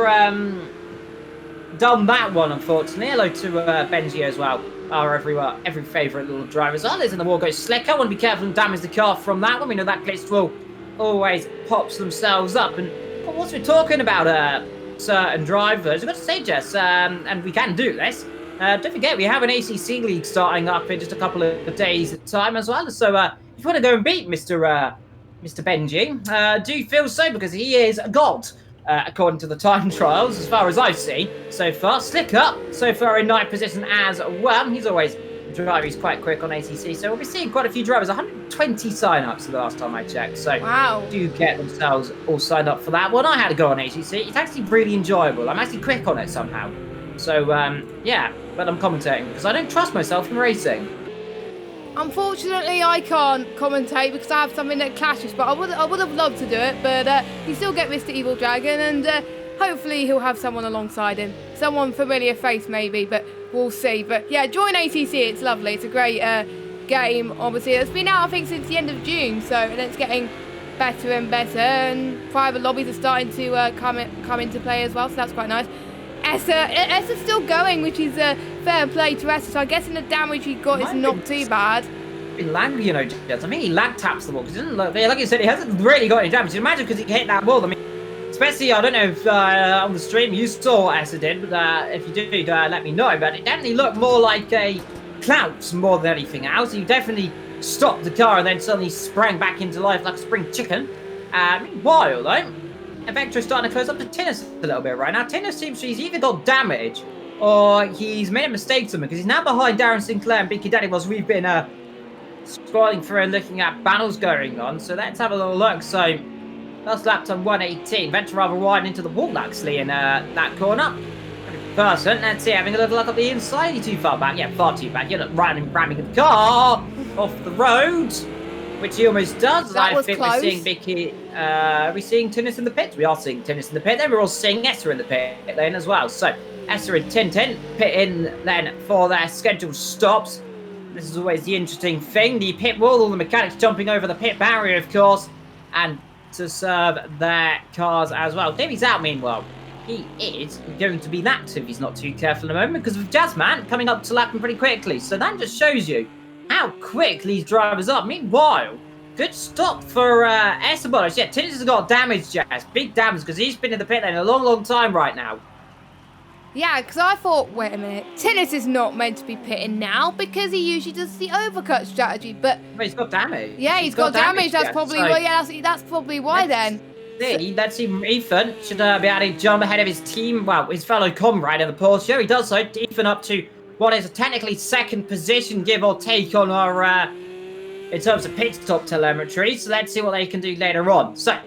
done that one, unfortunately. Hello to Benji as well. Our every favourite little driver as well. Is in the wall goes Slicker. Want to be careful and damage the car from that one. We know that glitch will always pops themselves up. And once we're talking about certain drivers, I've got to say, Jess, and we can do this. Don't forget, we have an ACC league starting up in just a couple of days' time as well. So if you want to go and beat Mr. Benji, do feel so, because he is a god. According to the time trials, as far as I've seen so far. Slicker, so far in 9th position as well. He's always a driver, he's quite quick on ACC, so we'll be seeing quite a few drivers. 120 sign-ups the last time I checked, so wow. Do get themselves all signed up for that one. I had to go on ACC. It's actually really enjoyable. I'm actually quick on it somehow. So, yeah, but I'm commentating because I don't trust myself in racing. Unfortunately, I can't commentate because I have something that clashes, but I would have loved to do it, but you still get Mr. Evil Dragon, and hopefully he'll have someone alongside him. Someone familiar face, maybe, but we'll see. But yeah, join ACC, it's lovely. It's a great game, obviously. It's been out, I think, since the end of June, so and it's getting better and better, and private lobbies are starting to come into play as well, so that's quite nice. Essa's still going, which is fair play to Essa, so I guess in the damage he got is not too bad. In lag, you know, Jess. I mean, he lag taps the wall because he doesn't look. Like you said, he hasn't really got any damage. Imagine because he hit that wall. I mean, especially I don't know if on the stream you saw what Essa did, but if you did, let me know. But it definitely looked more like a clout more than anything else. He definitely stopped the car and then suddenly sprang back into life like a spring chicken. Meanwhile, though, Vector's starting to close up to Tinnis a little bit right now. Tinnis seems to he's either got damage or he's made a mistake somewhere because he's now behind Darren Sinclair and Big Daddy whilst we've been scrolling through and looking at battles going on. So let's have a little look. So first lap time 118. Vector rather wide into the wall actually in that corner. Person, let's see, having a little look at the inside. You're too far back. Yeah, far too back. You're not ramming the car off the road. Which he almost does. That was think close. We're seeing Vicky. Are we seeing Tinnis in the pit? We are seeing Tinnis in the pit. Then we're all seeing Essa in the pit lane as well. So Essa and Tintin pit in then for their scheduled stops. This is always the interesting thing. The pit wall, all the mechanics jumping over the pit barrier, of course, and to serve their cars as well. Davey's out, meanwhile. he is going to be inactive. He's not too careful at the moment because of Jazzman coming up to lap him pretty quickly. So that just shows you how quick these drivers are. Meanwhile, good stop for Esteban. Yeah, Tinnis has got damage, Jess. Big damage because he's been in the pit lane a long, long time right now. Yeah, because I thought, wait a minute, Tinnis is not meant to be pitting now because he usually does the overcut strategy, but he's got damage. Yeah, he's got damage. That's probably that's probably why then. Let's see, Ethan should be able to jump ahead of his team, well, his fellow comrade in the Porsche. He does so. Ethan up to what is technically second position, give or take, on our in terms of pit stop telemetry. So let's see what they can do later on. So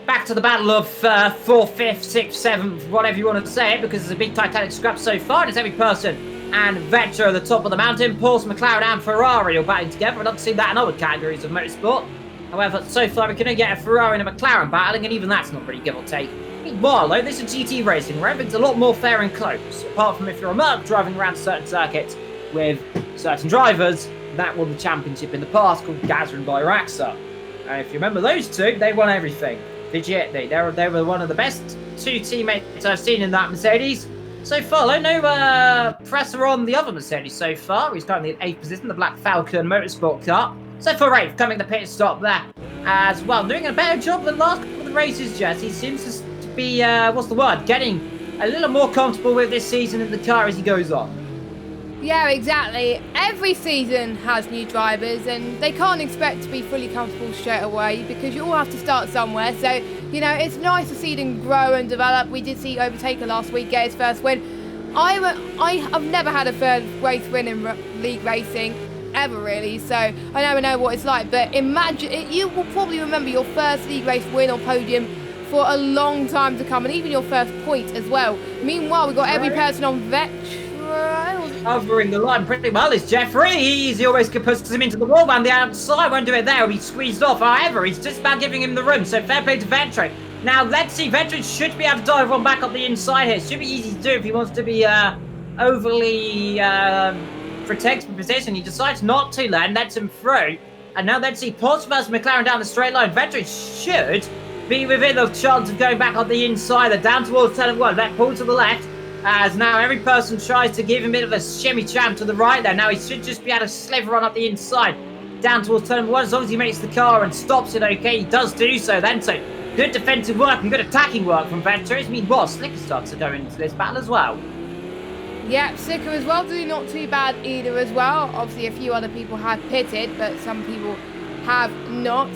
back to the battle of 4th, 5th, 6th, 7th, whatever you want to say it, because there's a big Titanic scrap so far. It's every person and Vetcher at the top of the mountain. Porsche, McLaren and Ferrari all batting together. I've not seen that in other categories of motorsport. However, so far we can only get a Ferrari and a McLaren battling, and even that's not really give or take. Meanwhile, though, this is GT racing, where everything's a lot more fair and close. Apart from if you're a Merc driving around certain circuits with certain drivers, that won the championship in the past, called Gazza and Bayraktar. And if you remember those two, they won everything. Legit, they were one of the best two teammates I've seen in that Mercedes. So far, though, no pressure on the other Mercedes so far. He's currently in 8th position, the Black Falcon Motorsport Car. So for Rafe, coming to pit stop there as well. Doing a better job than last couple of the races, Jess. He seems to be, getting a little more comfortable with this season in the car as he goes on. Yeah, exactly. Every season has new drivers and they can't expect to be fully comfortable straight away because you all have to start somewhere. So, you know, it's nice to see them grow and develop. We did see Overtaker last week get his first win. I've never had a third race win in league racing, ever really, so I never know what it's like. But imagine, you will probably remember your first league race win or podium for a long time to come, and even your first point as well. Meanwhile, we've got every person on Vetch. Covering the line pretty well is Jeffrey. He always puts him into the wall, man. The outside won't do it there. He'll be squeezed off. However, he's just about giving him the room. So fair play to Vetri. Now, let's see. Vetri should be able to dive one back up the inside here. Should be easy to do if he wants to be overly protected position. He decides not to then, lets him through. And now let's see Porsche versus McLaren down the straight line. Vetri should be within the chance of going back on the inside. They're down towards turn 1. That pull to the left. As now every person tries to give him a bit of a shimmy jam to the right there. Now he should just be able to sliver on up the inside. Down towards turn 1. As long as he makes the car and stops it okay, he does do so then. So good defensive work and good attacking work from Vetri. Meanwhile, Slicker starts to go into this battle as well. Yeah, Slicker as well, doing not too bad either as well. Obviously a few other people have pitted, but some people have not.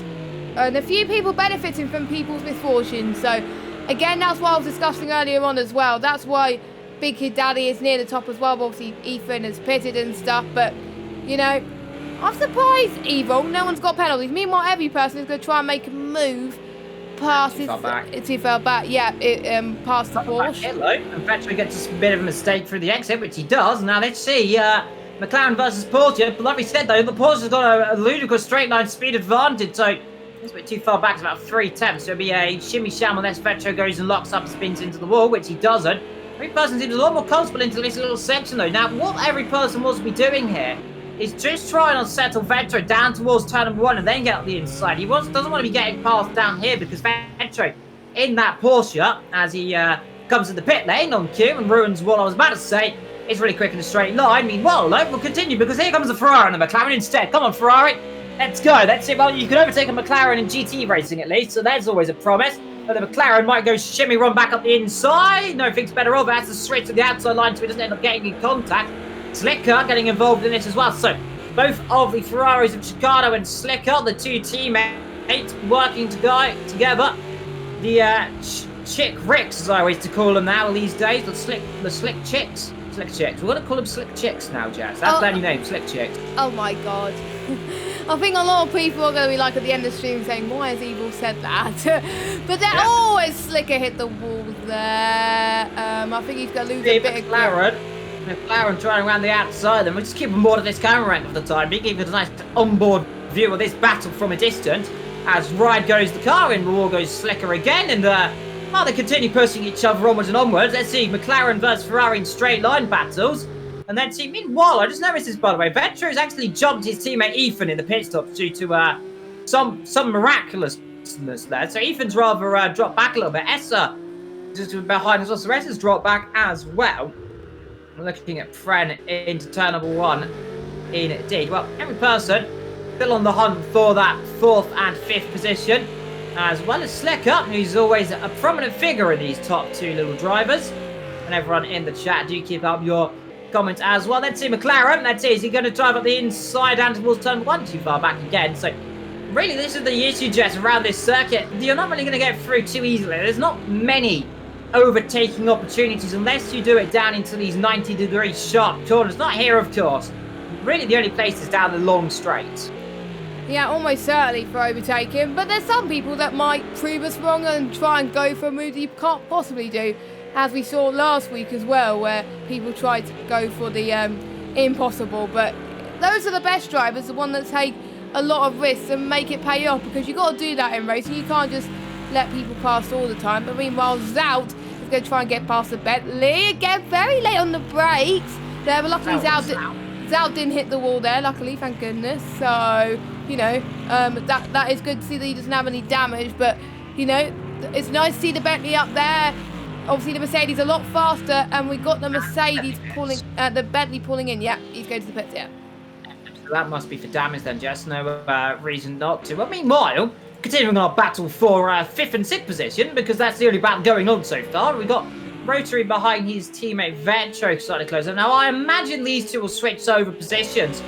And a few people benefiting from people's misfortunes. So again, that's what I was discussing earlier on as well. That's why Big Kid Daddy is near the top as well. Obviously Ethan has pitted and stuff, but you know, I'm surprised Evil, no one's got penalties. Meanwhile, every person is going to try and make a move past his, too far back. Yeah, past the Porsche. Hello, and Patrick gets a bit of a mistake through the exit, which he does. Now let's see, McLaren versus Porsche. Like we said though, the Porsche's got a ludicrous straight line speed advantage, so it's a bit too far back. It's about 3 tenths. So it'll be a shimmy sham unless Vetro goes and locks up and spins into the wall, which he doesn't. Every person seems a lot more comfortable into this little section though. Now, what every person wants to be doing here is just trying to settle Vetro down towards turn 1 and then get up the inside. He doesn't want to be getting passed down here because Vetro in that Porsche, as he comes to the pit lane on cue and ruins what I was about to say, is really quick in a straight line. Meanwhile, though, we'll continue because here comes the Ferrari and the McLaren instead. Come on, Ferrari. Let's go. That's it. Well, you can overtake a McLaren in GT racing at least, so there's always a promise. But the McLaren might go shimmy run back up the inside. No, thinks better of it. Has to straight to the outside line so he doesn't end up getting in contact. Slicker getting involved in this as well. So both of the Ferraris of Chicago and Slicker, the two teammates, working together. The chick ricks, as I always to call them now these days. The slick chicks. Slick chicks. We're going to call them slick chicks now, Jess. That's their new name, slick chicks. Oh my god. I think a lot of people are going to be like at the end of the stream saying, why has Evil said that? But they're always Slicker hit the wall there. I think he's going to lose a bit of grip. McLaren trying around the outside, then we'll just keep on board of this camera angle for the time being, give it a nice onboard view of this battle from a distance. As right goes the car, in the wall goes Slicker again, and while they continue pushing each other onwards and onwards, let's see McLaren versus Ferrari in straight line battles. And then see, meanwhile, I just noticed this by the way, Vetro has actually jumped his teammate Ethan in the pit stops due to some miraculousness there. So Ethan's rather dropped back a little bit. Essa just behind us. So the rest has dropped back as well. We're looking at Pren into turn number 1 indeed. Well, every person still on the hunt for that 4th and 5th position, as well as Slick Up, who's always a prominent figure in these top 2 little drivers. And everyone in the chat, do keep up your comments as well. Let's see Mclaren. Let's see, is he going to drive up the inside and towards turn 1? Too far back again. So really, this is the issue, Jess, around this circuit. You're not really going to get through too easily. There's not many overtaking opportunities unless you do it down into these 90-degree sharp corners. Not here, of course. Really, the only place is down the long straight. Yeah, almost certainly for overtaking. But there's some people that might prove us wrong and try and go for a move that you can't possibly do, as we saw last week as well, where people tried to go for the impossible. But those are the best drivers, the one that take a lot of risks and make it pay off, because you've got to do that in racing. You can't just let people pass all the time. But meanwhile, Zout is going to try and get past the Bentley. Again, very late on the brakes there, but luckily Zout didn't hit the wall there, luckily, thank goodness. So, you know, that is good to see that he doesn't have any damage. But, you know, it's nice to see the Bentley up there. Obviously, the Mercedes a lot faster, and we got the Mercedes pulling, the Bentley pulling in. Yeah, he's going to the pits, yeah. So that must be for damage then, Jess. No reason not to. Well, meanwhile, continuing our battle for 5th and 6th position, because that's the only battle going on so far. We've got Rotary behind his teammate Vetro slightly closer. Now, I imagine these two will switch over positions.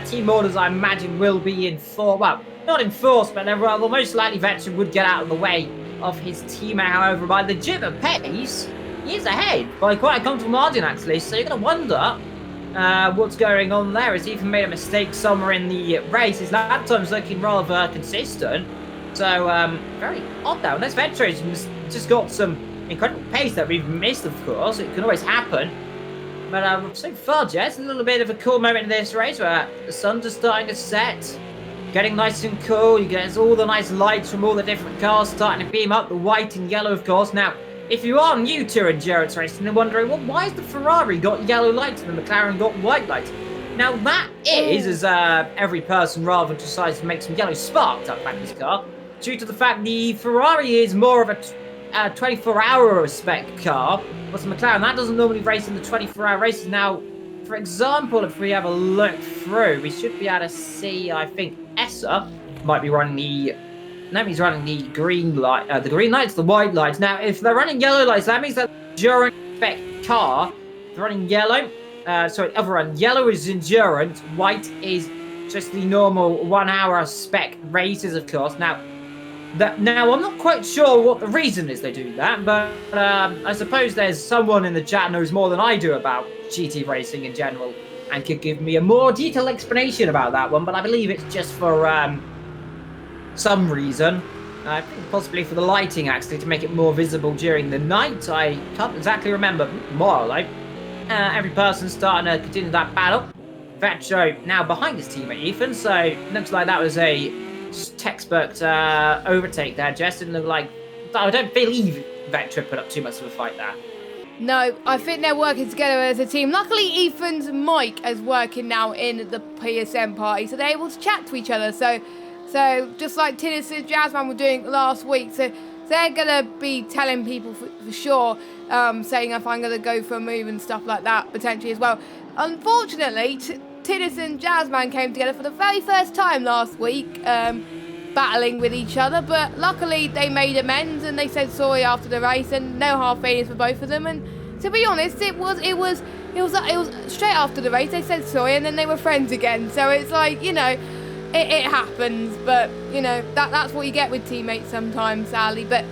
Team orders, I imagine, will be in force. Well, not in force, but well, most likely Vetro would get out of the way of his teammate. However, by legitimate pace, he is ahead by quite a comfortable margin, actually. So you're going to wonder what's going on there. Has he even made a mistake somewhere in the race? His lap time's looking rather consistent. So, very odd now. Unless Vetro's just got some incredible pace that we've missed, of course. It can always happen. But so far, Jess, a little bit of a cool moment in this race where the sun's just starting to set. Getting nice and cool. You get all the nice lights from all the different cars starting to beam up. The white and yellow, of course. Now, if you are new to endurance racing and wondering, well, why has the Ferrari got yellow lights and the McLaren got white lights? Now, that is, as every person rather decides to make some yellow sparks up back in his car, due to the fact the Ferrari is more of a 24-hour spec car, but the McLaren, that doesn't normally race in the 24-hour races. Now, for example, if we have a look through, we should be able to see, I think, Essa might be running the... No, he's running the green light. The green lights, the white lights. Now, if they're running yellow lights, that means that endurance spec car, they're running yellow. Sorry, other one. Yellow is endurance. White is just the normal 1 hour spec races, of course. Now, I'm not quite sure what the reason is they do that, but I suppose there's someone in the chat knows more than I do about GT racing in general and could give me a more detailed explanation about that one. But I believe it's just for some reason. I think possibly for the lighting, actually, to make it more visible during the night. I can't exactly remember. More like every person starting to continue that battle. Vetro now behind his teammate Ethan, so looks like that was a textbook overtake there. Jess, didn't look like... I don't believe Vetro put up too much of a fight there. No, I think they're working together as a team. Luckily, Ethan's mic is working now in the PSN party, so they're able to chat to each other. So just like Tinnis and Jazzman were doing last week, so they're going to be telling people for sure, saying if I'm going to go for a move and stuff like that, potentially as well. Unfortunately, Tinnis and Jazzman came together for the very first time last week, battling with each other, but luckily they made amends and they said sorry after the race, and no hard feelings for both of them. And to be honest, it was straight after the race they said sorry, and then they were friends again. So it's like, you know, it happens, but you know that's what you get with teammates sometimes, sadly. But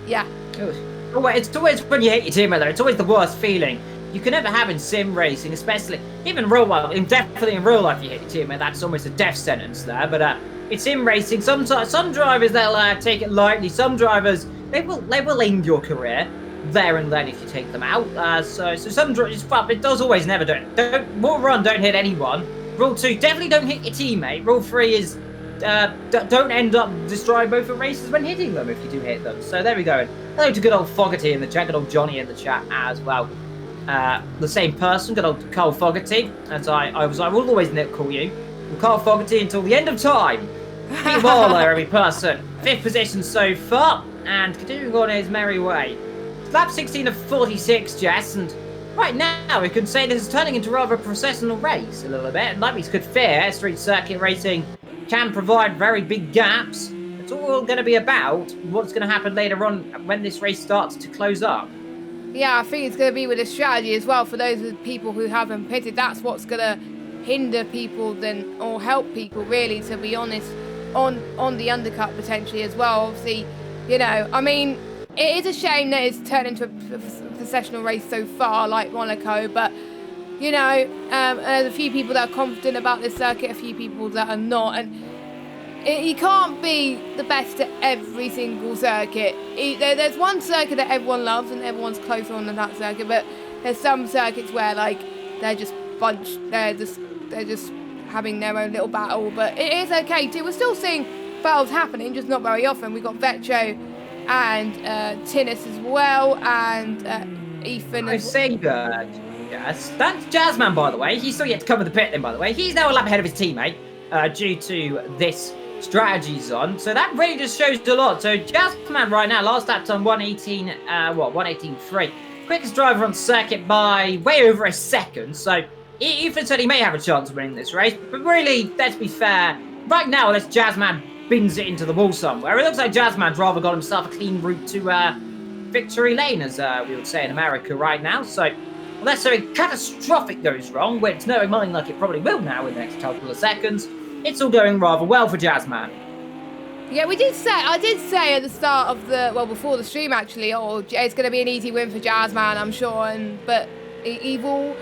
yeah. It's always when you hate your teammate though. It's always the worst feeling. You can never have in sim racing, especially even real life. Definitely in real life, you hit your teammate. That's almost a death sentence there. But it's sim racing. Some drivers they'll take it lightly. Some drivers they will end your career there and then if you take them out. So some drivers, it does always never do it. Rule 1, don't hit anyone. Rule 2, definitely don't hit your teammate. Rule 3 is don't end up destroying both the races when hitting them if you do hit them. So there we go. Hello to good old Fogarty in the chat, good old Johnny in the chat as well. The same person, good old Carl Fogarty, as I will always call you. Carl Fogarty until the end of time. Meanwhile, every person, 5th position so far, and continuing on his merry way. lap 16 of 46, Jess, and right now we can say this is turning into rather a processional race a little bit. And like we could fear, street circuit racing can provide very big gaps. It's all going to be about what's going to happen later on when this race starts to close up. Yeah, I think it's going to be with a strategy as well for those people who haven't pitted. That's what's going to hinder people then, or help people really, to be honest, on the undercut potentially as well. Obviously, you know, I mean, it is a shame that it's turned into a processional race so far, like Monaco, but you know, there's a few people that are confident about this circuit, a few people that are not, and you can't be the best at every single circuit. There's one circuit that everyone loves and everyone's close on that circuit, but there's some circuits where like they're just bunched, they're just having their own little battle. But it is okay too. We're still seeing battles happening, just not very often. We got Vetro and Tinnis as well, and Ethan. I say that. Yes, that's Jazzman, by the way. He's still yet to cover the pit then, by the way. He's now a lap ahead of his teammate due to this strategies on, so that really just shows a lot. So Jazzman right now, last lap time 118.3, quickest driver on circuit by way over a second. So Ethan said he may have a chance of winning this race, but really, let's be fair, right now unless Jazzman bins it into the wall somewhere, it looks like Jazzman's rather got himself a clean route to victory lane, as we would say in America right now. So unless something catastrophic goes wrong, which knowing mine like it probably will now in the next couple of seconds, it's all going rather well for Jazzman. Yeah, I did say at the start of before the stream actually, it's going to be an easy win for Jazzman, I'm sure, but Evil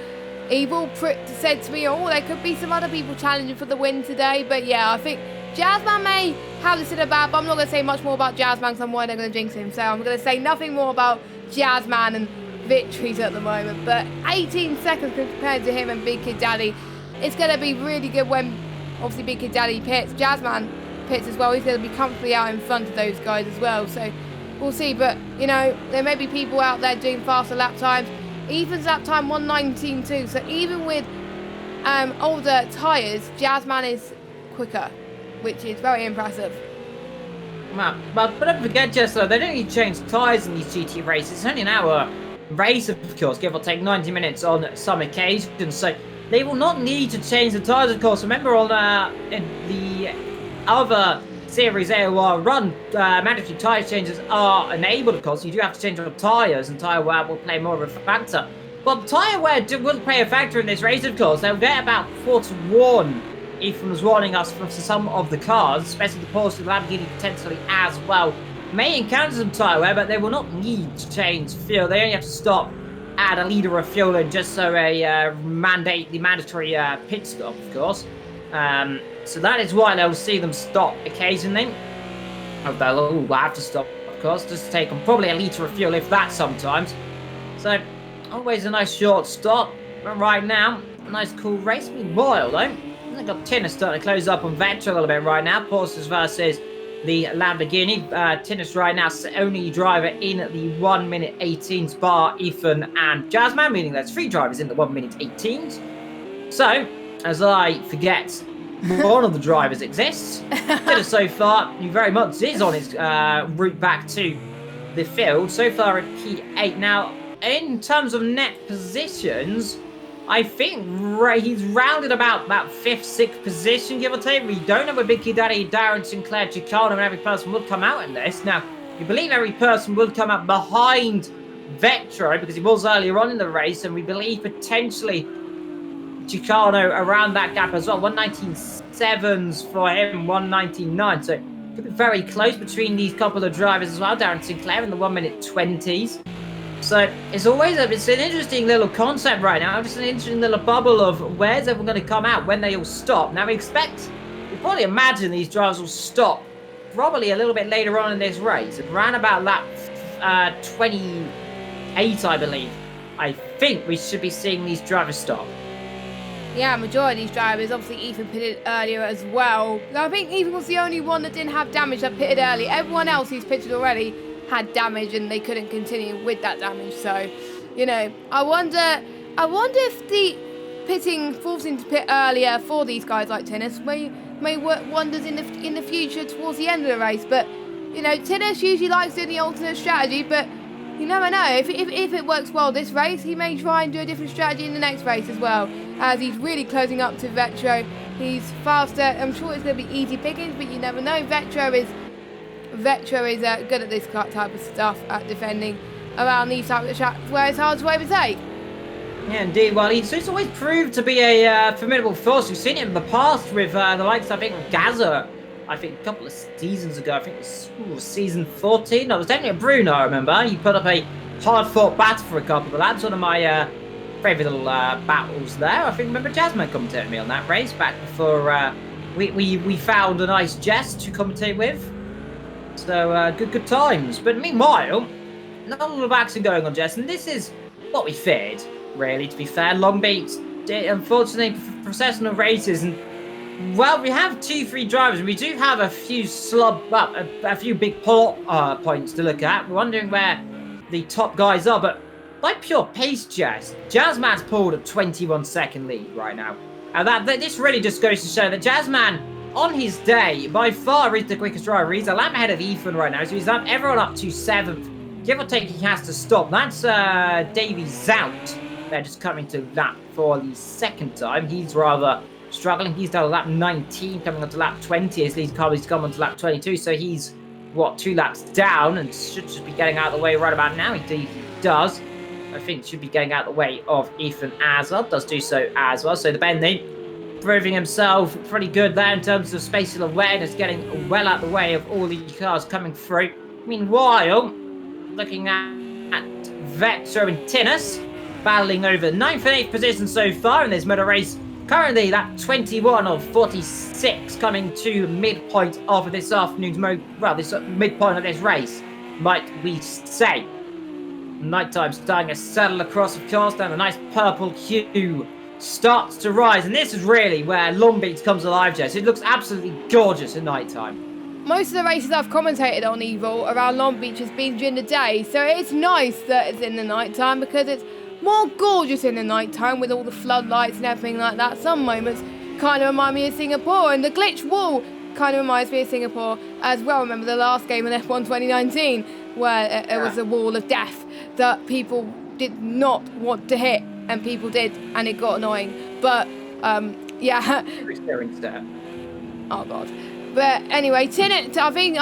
said to me, there could be some other people challenging for the win today, but yeah, I think Jazzman may have this in a bad, but I'm not going to say much more about Jazzman because I'm worried they're going to jinx him, so I'm going to say nothing more about Jazzman and victories at the moment, but 18 seconds compared to him and Big Kid Daddy. It's going to be really good when obviously Big Kid Daddy pits, Jazzman pits as well. He's going to be comfortably out in front of those guys as well, so we'll see. But you know, there may be people out there doing faster lap times. Ethan's lap time 1:19.2, so even with older tyres, Jazzman is quicker, which is very impressive. But don't forget, Jess, though, they don't need to change tyres in these GT races. It's only an hour race, of course, give or take 90 minutes on some occasions, so they will not need to change the tyres, of course. Remember, on in the other series AOR run, mandatory tyre changes are enabled, of course. You do have to change your tyres, and tyre wear will play more of a factor. But tyre wear will play a factor in this race, of course. They'll get about 4 to 1. Ethan was warning us for some of the cars, especially the Portugal Lamborghini potentially as well. May encounter some tyre wear, but they will not need to change fuel. They only have to stop, add a litre of fuel in just so the mandatory pit stop, of course. So that is why they'll see them stop occasionally. They'll have to stop, of course, just to take them probably a litre of fuel, if that sometimes. So, always a nice short stop. But right now, a nice cool race. Meanwhile, though, I've got Tinnis starting to close up on Vettel a little bit right now. Porsche versus the Lamborghini. Tinnis right now only driver in the 1:18 bar Ethan and Jazzman, meaning there's 3 drivers in the 1:18. So, as I forget, one of the drivers exists. Tinnis so far, he very much is on his route back to the field. So far at P8. Now, in terms of net positions, I think he's rounded about 5th, 6th position, give or take. We don't know where Big Kid Daddy, Darren, Sinclair, Chicano, and every person would come out in this. Now, we believe every person would come out behind Vetro because he was earlier on in the race, and we believe potentially Chicano around that gap as well. 1:19.7s for him, 1:19.9. So, it could be very close between these couple of drivers as well. Darren Sinclair in the 1:20s. So it's an interesting little concept right now, just an interesting little bubble of where's everyone going to come out when they all stop. Now we probably imagine these drivers will stop probably a little bit later on in this race, around about lap 28, I believe. I think we should be seeing these drivers stop. Yeah, majority of these drivers, obviously Ethan pitted earlier as well. I think Ethan was the only one that didn't have damage that pitted early. Everyone else who's pitted already had damage and they couldn't continue with that damage. So, you know, I wonder if the forcing to pit earlier for these guys like Tinnis may work wonders in the future towards the end of the race. But you know, Tinnis usually likes doing the alternate strategy, but you never know. If it works well this race, he may try and do a different strategy in the next race as well, as he's really closing up to Vetro. He's faster. I'm sure it's going to be easy pickings, but you never know. Vetro is good at this type of stuff, at defending around these types of tracks where it's hard to overtake. Yeah, indeed. Well, he's always proved to be a formidable force. We've seen it in the past with the likes, I think, of Gaza. I think a couple of seasons ago, I think it was season 14. No, it was definitely a Bruno, I remember. He put up a hard-fought battle for a couple of lads. One of my favourite little battles there. I think, remember, Jasmine commentated me on that race back before we found a nice Jess to commentate with. So, good times. But meanwhile, not a lot of action going on, Jess, and this is what we feared, really, to be fair. Long Beach, unfortunately, processional races, and well, we have 2-3 drivers, and we do have a few a few big points to look at. We're wondering where the top guys are, but by pure pace, Jazzman's pulled a 21-second lead right now. And this really just goes to show that Jazzman, on his day, by far is the quickest driver. He's a lap ahead of Ethan right now, so he's up everyone up to 7th. Give or take, he has to stop. That's Davey Zout. They're just coming to lap for the second time. He's rather struggling. He's down to lap 19, coming on to lap 20 as Lee's Carly's come on to lap 22. So he's, 2 laps down and should just be getting out of the way right about now. He does. I think should be getting out of the way of Ethan as well. Does do so as well. So the Bentley proving himself pretty good there in terms of spatial awareness, getting well out of the way of all the cars coming through. Meanwhile, looking at Vetro and Tinnis, battling over 9th and 8th position so far in this middle race. Currently, that 21 of 46 coming to midpoint of this afternoon's this midpoint of this race, might we say. Nighttime starting to settle across, of course, down a nice purple hue starts to rise, and this is really where Long Beach comes alive, Jess. It looks absolutely gorgeous at nighttime. Most of the races I've commentated on Evil around Long Beach has been during the day, so it's nice that it's in the nighttime because it's more gorgeous in the nighttime with all the floodlights and everything like that. Some moments kind of remind me of Singapore, and the glitch wall kind of reminds me of Singapore as well. Remember the last game in F1 2019 where it was a wall of death that people did not want to hit, and people did, and it got annoying. But yeah. Oh god. But anyway, Tinnis, I think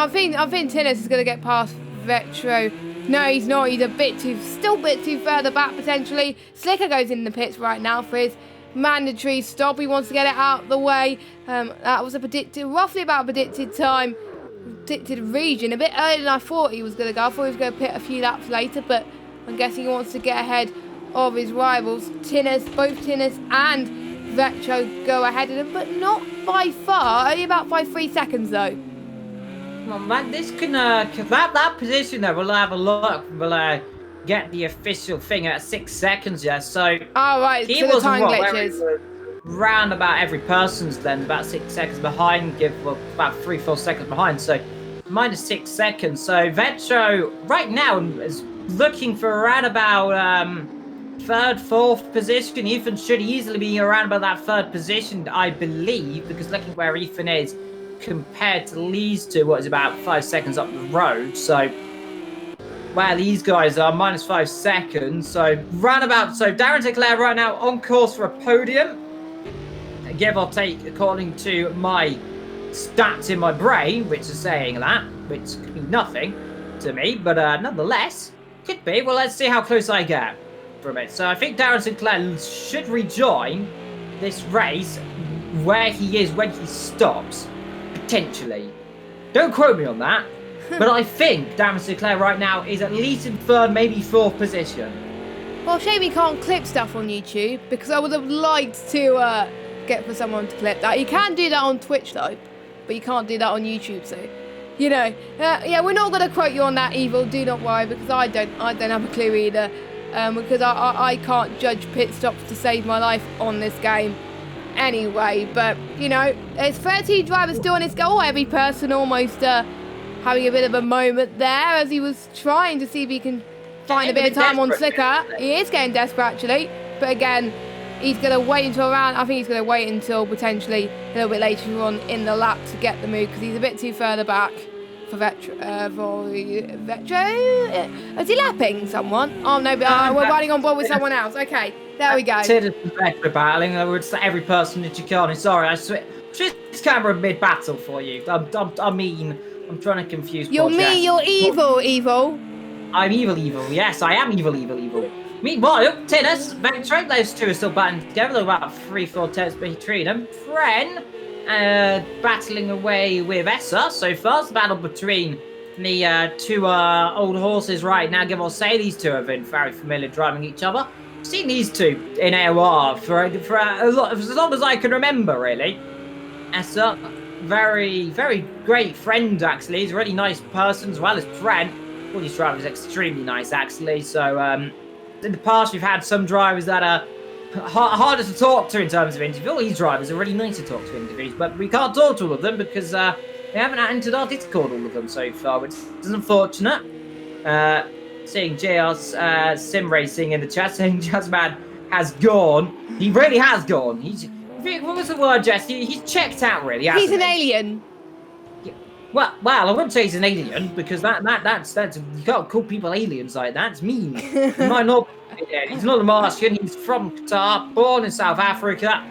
Tinnis is gonna get past Vetro. No, he's not. He's still a bit too further back potentially. Slicker goes in the pits right now for his mandatory stop. He wants to get it out of the way. That was roughly about a predicted time, predicted region. A bit earlier than I thought he was going to go. I thought he was going to pit a few laps later, but I'm guessing he wants to get ahead of his rivals. Both Tinnis and Vetro go ahead of him, but not by far. Only about 3 seconds though. Well, man, this can that position there. We'll have a look. We'll get the official thing at 6 seconds. Yeah. So. Oh right. He so was the time glitches. Round about every person's then about 6 seconds behind. About 3-4 seconds behind. So minus 6 seconds. So Vetro right now is looking for around about 3rd, 4th position. Ethan should easily be around about that 3rd position, I believe, because looking where Ethan is compared to Lee's two, what is about 5 seconds up the road. So, wow, these guys are minus 5 seconds. So, Darren Leclerc right now on course for a podium. Give or take, according to my stats in my brain, which is saying that, which could be nothing to me, but nonetheless, could be. Well, let's see how close I get from it. So, I think Darren Sinclair should rejoin this race where he is when he stops. Potentially. Don't quote me on that. But I think Darren Sinclair right now is at least in 3rd, maybe 4th position. Well, shame you can't clip stuff on YouTube, because I would have liked to get for someone to clip that. You can do that on Twitch though, but you can't do that on YouTube, so you know. Yeah, we're not going to quote you on that, Evil, do not worry, because I don't have a clue either. Because I can't judge pit stops to save my life on this game. Anyway, but you know, there's 13 drivers still on his goal. Every person almost having a bit of a moment there as he was trying to see if he can find a bit of time on Slicker. He is getting desperate actually, but again, he's going to wait until I think he's going to wait until potentially a little bit later on in the lap to get the move, because he's a bit too further back for Vetro. Is he lapping someone? Oh no, but we're riding on board with someone else. Okay, there we go. Considered Vetro battling. I would say every person that you can. Sorry, I swear. This camera mid-battle for you. I mean, I'm trying to confuse. You're me. You're evil. I'm evil. Yes, I am evil. Meanwhile, Tennis, Vetro, those two are still battling together. They're about 3-4 turns between them. Fren, battling away with Essa so far. It's the battle between the two old horses right now. Give or say, these two have been very familiar driving each other. I've seen these two in AOR for as long as I can remember, really. Essa, very great friend, actually. He's a really nice person, as well as Fren. All these drivers are extremely nice, actually. So, in the past, we've had some drivers that are harder to talk to in terms of interview. All these drivers are really nice to talk to in interviews, but we can't talk to all of them because we haven't entered our Discord, all of them, so far, which is unfortunate. Seeing JR's sim racing in the chat, saying Jazzman has gone. He really has gone. What was the word, Jess? He's checked out, really, hasn't He's an alien. Well, I wouldn't say he's an alien because that's you can't call people aliens like that. It's mean. He might not be an alien. He's not a Martian. He's from Qatar, born in South Africa.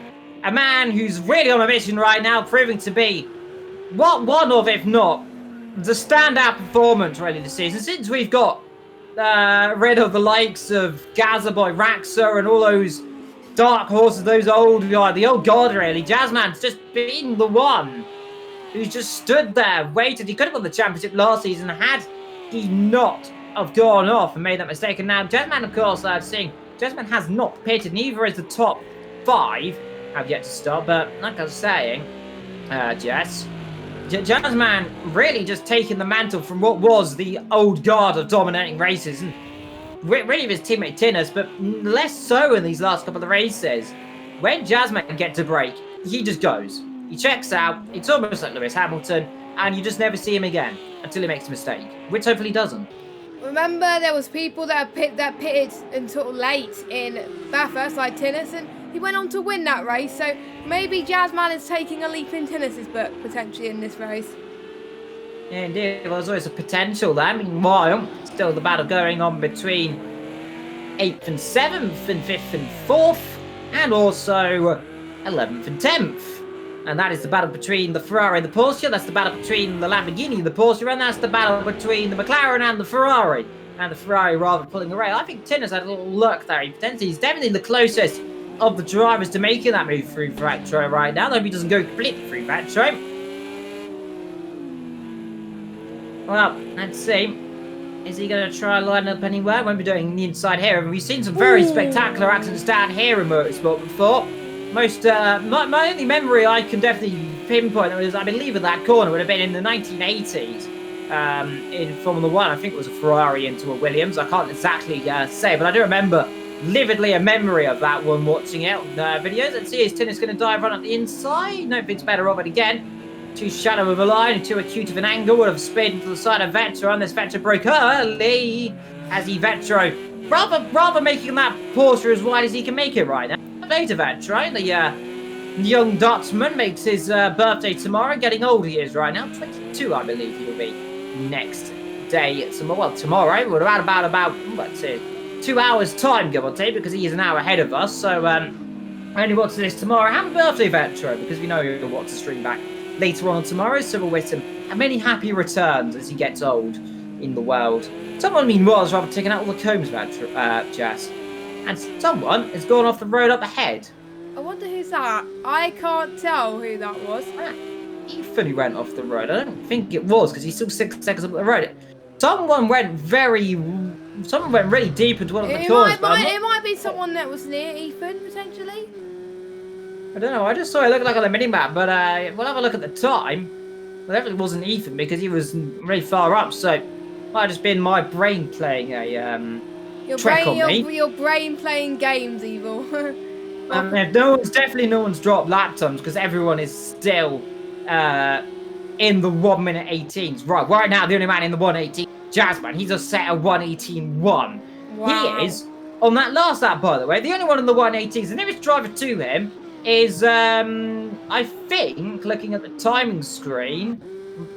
A man who's really on a mission right now, proving to be one of, if not, the standout performance really this season. Since we've got rid of the likes of Gaza Boy, Raxa, and all those dark horses, those old the old god really. Jazzman's just been the one who's just stood there, waited. He could have won the championship last season had he not have gone off and made that mistake. And now Jazzman, of course, seeing Jazzman has not pitted. Neither is the top 5 have yet to stop. But like I was saying, Jess, Jazzman really just taking the mantle from what was the old guard of dominating races. And really with his teammate Tinnis, but less so in these last couple of races. When Jazzman gets a break, he just goes. He checks out. It's almost like Lewis Hamilton, and you just never see him again until he makes a mistake, which hopefully doesn't. Remember, there was people that pitted until late in Bathurst, like Tinnis, and he went on to win that race. So maybe Jazzman is taking a leap in Tinnis's book potentially in this race. Yeah, indeed, well, there's always a potential there. Meanwhile, still the battle going on between 8th and 7th, and 5th and 4th, and also 11th and 10th. And that is the battle between the Ferrari and the Porsche. That's the battle between the Lamborghini and the Porsche. And that's the battle between the McLaren and the Ferrari. And the Ferrari rather pulling away. I think Tinnis had a little luck there. He's definitely the closest of the drivers to making that move through Vetro right now. Though he doesn't go completely through Vetro. Well, let's see. Is he going to try and line up anywhere? Won't be doing the inside here. We've seen some very spectacular accidents down here in motorsport before. My only memory I can definitely pinpoint was, I believe, in that corner would have been in the 1980s in Formula 1. I think it was a Ferrari into a Williams. I can't exactly say, but I do remember vividly a memory of that one watching it on videos. Let's see, is Tinnis going to dive right up the inside? No, it's better of it again. Too shallow of a line and too acute of an angle. Would have sped into the side of Vetro, and this Vetro broke early as he Vetro rather making that Porsche as wide as he can make it right now. Later, Vetro, the young Dutchman, makes his birthday tomorrow. Getting old he is right now, 22, I believe he'll be next day. Tomorrow. We're about let's see, 2 hours time, give or take, because he is an hour ahead of us. So only watch this tomorrow. Happy birthday, Vetro, because we know he'll watch the stream back later on tomorrow. So we'll wish him many happy returns as he gets old in the world. Someone, meanwhile, is rather taking out all the combs, Jess. And someone has gone off the road up ahead. I wonder who's that. I can't tell who that was. Ethan who went off the road. I don't think it was, because he's still 6 seconds up the road. Someone went really deep into one of the corners. It might be someone that was near Ethan, potentially. I don't know. I just saw it look like on the mini-map, but we'll have a look at the time. Well, definitely wasn't Ethan, because he was really far up, so it might have just been my brain playing a... Your brain playing games, Evil. No one's dropped lap times because everyone is still in the 1 minute 18s. Right now the only man in the 1:18, Jazzman. He's a set of 1:18.1. Wow. He is on that last lap, by the way. The only one in the 1:18s. The nearest driver to him is I think, looking at the timing screen,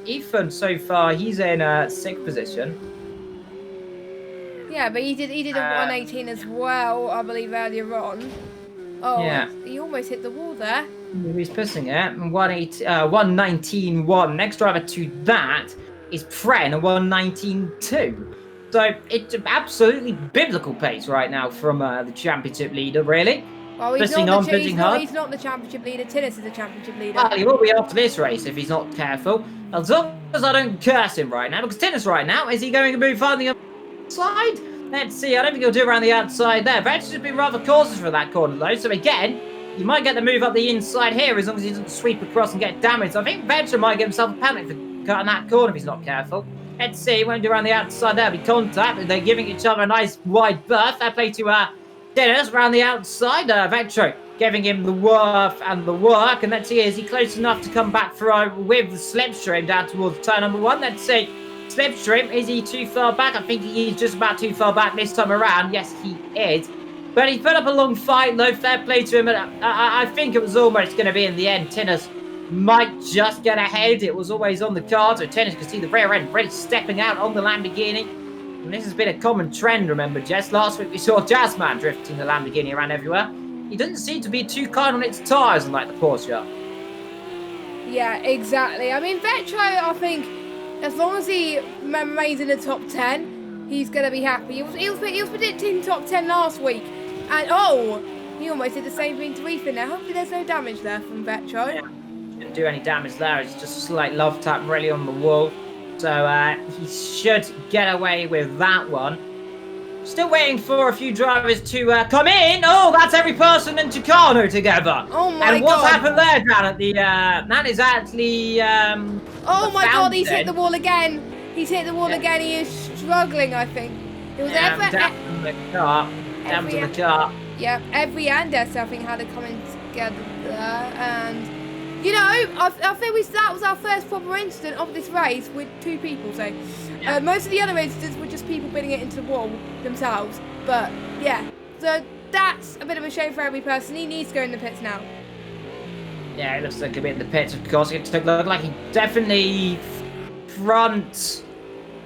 Ethan, so far, he's in 6th position. Yeah, but he did a 118 as well, I believe, earlier on. Oh, Yeah. he almost hit the wall there. He's pushing it. 119.1. Next driver to that is Pren, 119.2. So it's an absolutely biblical pace right now from the championship leader, really. Well, he's Pushing not, on, pushing hard. he's not the championship leader. Tinnis is the championship leader. Well, he will be after this race if he's not careful. As long as I don't curse him right now, because Tinnis right now, is he going to move on the outside? Let's see, I don't think he'll do it around the outside there. Vetch has been rather cautious for that corner though, so again, you might get the move up the inside here as long as he doesn't sweep across and get damaged. I think Vetch might get himself a penalty for cutting that corner if he's not careful. Let's see, he won't do around the outside there, be contact. They're giving each other a nice wide berth. Fair play to Dennis around the outside. Vetro giving him the worth and the work. And let's see, is he close enough to come back through with the slipstream down towards turn number 1? Let's see. Slipstream, is he too far back? I think he's just about too far back this time around. Yes, he is. But he put up a long fight, though. Fair play to him. And I think it was almost going to be in the end. Tinnis might just get ahead. It was always on the card. So Tinnis could see the rear end really stepping out on the Lamborghini. And this has been a common trend, remember, Jess? Last week we saw Jazzman drifting the Lamborghini around everywhere. He doesn't seem to be too kind on its tyres, unlike the Porsche. Yeah, exactly. I mean, Vetro, I think, as long as he remains in the top 10, he's going to be happy. He was predicting top 10 last week. And, he almost did the same thing to Ethan there. Hopefully there's no damage there from Vetro. Yeah, didn't do any damage there. It's just a slight love tap really on the wall. So he should get away with that one. Still waiting for a few drivers to come in. Oh, that's every person in Chicano together. Oh my god. And what's happened there down at the... that is actually... oh my god, he's hit the wall again. He's hit the wall again. He is struggling, I think. It was down to the car. Down to the car. Yeah, every Andes, I think, had it coming together there. And, you know, I think that was our first proper incident of this race with 2 people. So, most of the other incidents were just people bidding it into the wall themselves. But, yeah, so that's a bit of a shame for every person. He needs to go in the pits now. Yeah, it looks like a bit in the pits, of course. It looked like he definitely front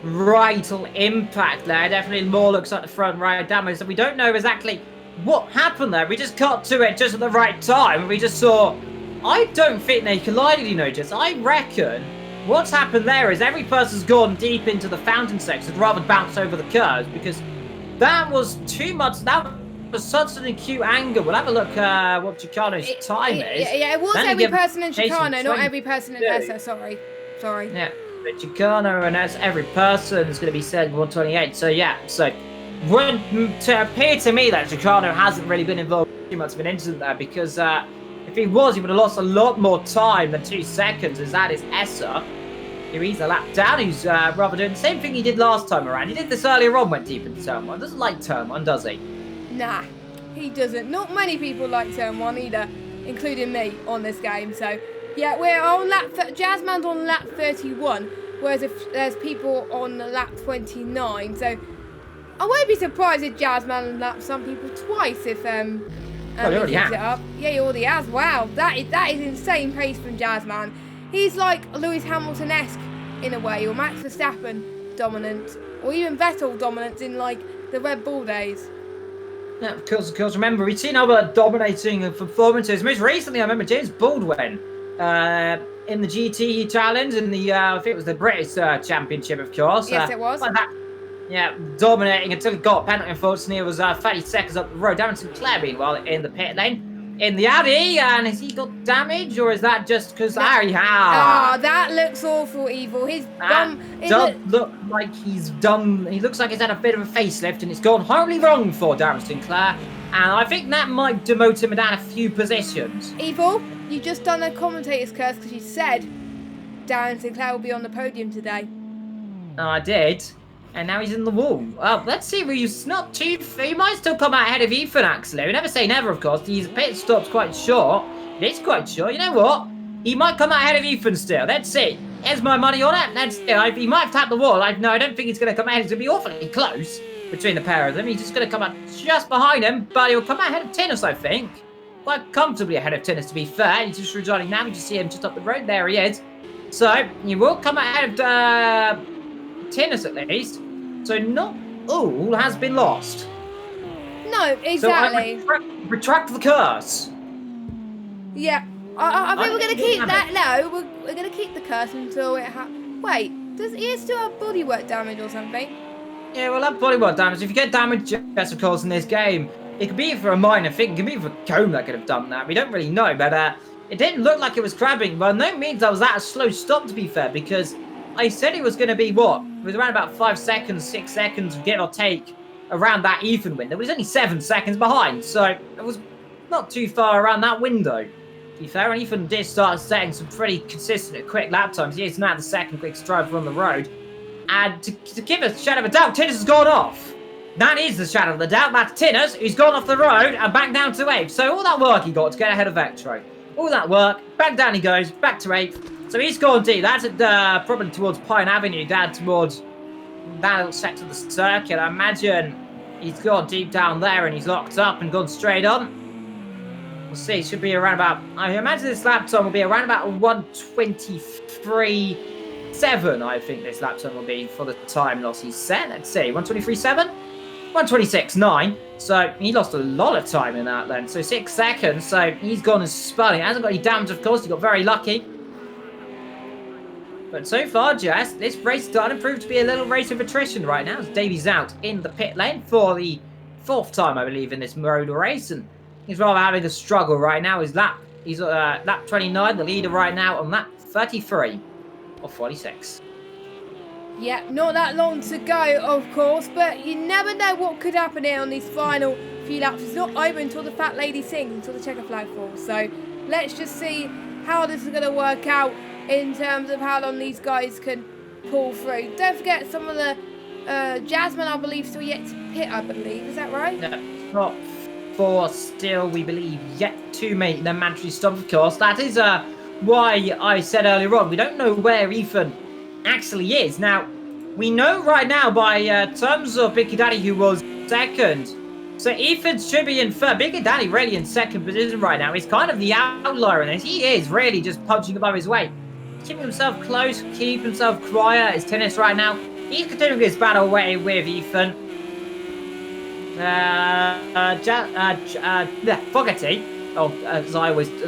rightal impact there. Definitely more looks like the front right damage. So we don't know exactly what happened there. We just cut to it just at the right time. We just saw... I don't think they collided, you know, Jess. I reckon what's happened there is every person's gone deep into the fountain section rather than bounce over the curves, because that was too much. That was such an acute angle. We'll have a look what Chicano's time is. Yeah, it was every person in Chicano, not every person in Essa. Sorry. Yeah, but Chicano and every person is going to be setting 128. So, yeah, so would appear to me that Chicano hasn't really been involved in too much of an incident there, because if he was, he would have lost a lot more time than 2 seconds, as that is Essa. He's a lap down, who's rather doing the same thing he did last time around. He did this earlier on, went deep into turn 1. Doesn't like turn 1, does he? Nah, he doesn't. Not many people like turn 1 either, including me on this game. So, yeah, we're on Jazzman's on lap 31, whereas if there's people on lap 29. So, I won't be surprised if Jazzman laps some people twice if he already has. it up. Yeah, he already has. Wow, that is insane pace from Jazzman. He's like Lewis Hamilton-esque in a way, or Max Verstappen dominant, or even Vettel dominance in like the Red Bull days. Yeah, of course. Remember, we've seen other dominating performances. Most recently, I remember James Baldwin in the GT Challenge, in the I think it was the British Championship, of course. Yes, it was. Yeah, dominating until he got a penalty. Unfortunately, it was 30 seconds up the road. Darren Sinclair, meanwhile, in the pit lane, in the Audi, and has he got damage, or is that just because Harry has? Ah, that looks awful, Evil. His bum does look like he's done. He looks like he's had a bit of a facelift, and it's gone horribly wrong for Darren Sinclair. And I think that might demote him down a few positions. Evil, you just done a commentator's curse because you said Darren Sinclair will be on the podium today. Oh, I did. And now he's in the wall. Let's see. He's not too... He might still come out ahead of Ethan, actually. We never say never, of course. His pit stop's quite short. It is quite short. You know what? He might come out ahead of Ethan still. Let's see. Here's my money on it. Let's see. He might have tapped the wall. No, I don't think he's going to come out. He's going to be awfully close between the pair of them. He's just going to come out just behind him. But he'll come out ahead of Tinnis, I think. Quite comfortably ahead of Tinnis, to be fair. He's just rejoining now. You just see him just up the road. There he is. So, you will come ahead of Tinnis at least. So, not all has been lost. No, exactly. So, I retract the curse. Yeah. I think we're going to keep that. No, we're going to keep the curse until it Wait, does he still have bodywork damage or something? Yeah, we'll have bodywork damage. If you get damage, Jess, of course, in this game, it could be for a minor thing. It could be for Cone that could have done that. We don't really know, but it didn't look like it was crabbing. By no means that was that a slow stop, to be fair, because I said it was going to be what? It was around about 5 seconds, 6 seconds, give or take, around that even window. It was only 7 seconds behind, so it was not too far around that window. To be fair, and Ethan did start setting some pretty consistent quick lap times. He is now the second quickest driver on the road. And to give a shadow of a doubt, Tinnis has gone off. That is the shadow of the doubt. That's Tinnis, who's gone off the road and back down to 8th. So all that work he got to get ahead of Vectro. All that work, back down he goes, back to 8th. So he's gone deep. That's at, probably towards Pine Avenue, down towards that little sector of the circuit. I imagine he's gone deep down there and he's locked up and gone straight on. We'll see. It should be around about... I imagine this lap time will be around about 1:23.7. I think this lap time will be for the time loss he set. Let's see. 1:23.7? 1:26.9. So he lost a lot of time in that then. So 6 seconds. So he's gone and spun. He hasn't got any damage, of course. He got very lucky. But so far, Jess, this race is starting to prove to be a little race of attrition right now. As Davey's out in the pit lane for the 4th time, I believe, in this road race. And he's rather having a struggle right now. He's lap 29, the leader right now on lap 33 of 46. Yeah, not that long to go, of course, but you never know what could happen here on these final few laps. It's not over until the fat lady sings, until the checker flag falls. So let's just see how this is going to work out in terms of how long these guys can pull through. Don't forget some of the Jasmine, I believe, still yet to pit, I believe. Is that right? No, not 4 still, we believe, yet to make the mandatory stop, of course. That is why I said earlier on, we don't know where Ethan actually is. Now, we know right now by terms of Biggie Daddy, who was second. So Ethan should be in third. Biggie Daddy really in second position right now. He's kind of the outlier in this. He is really just punching above his weight. Keeping himself close, keep himself quiet. It's Tinnis right now. He's continuing his battle away with Ethan. Fogarty. Oh, as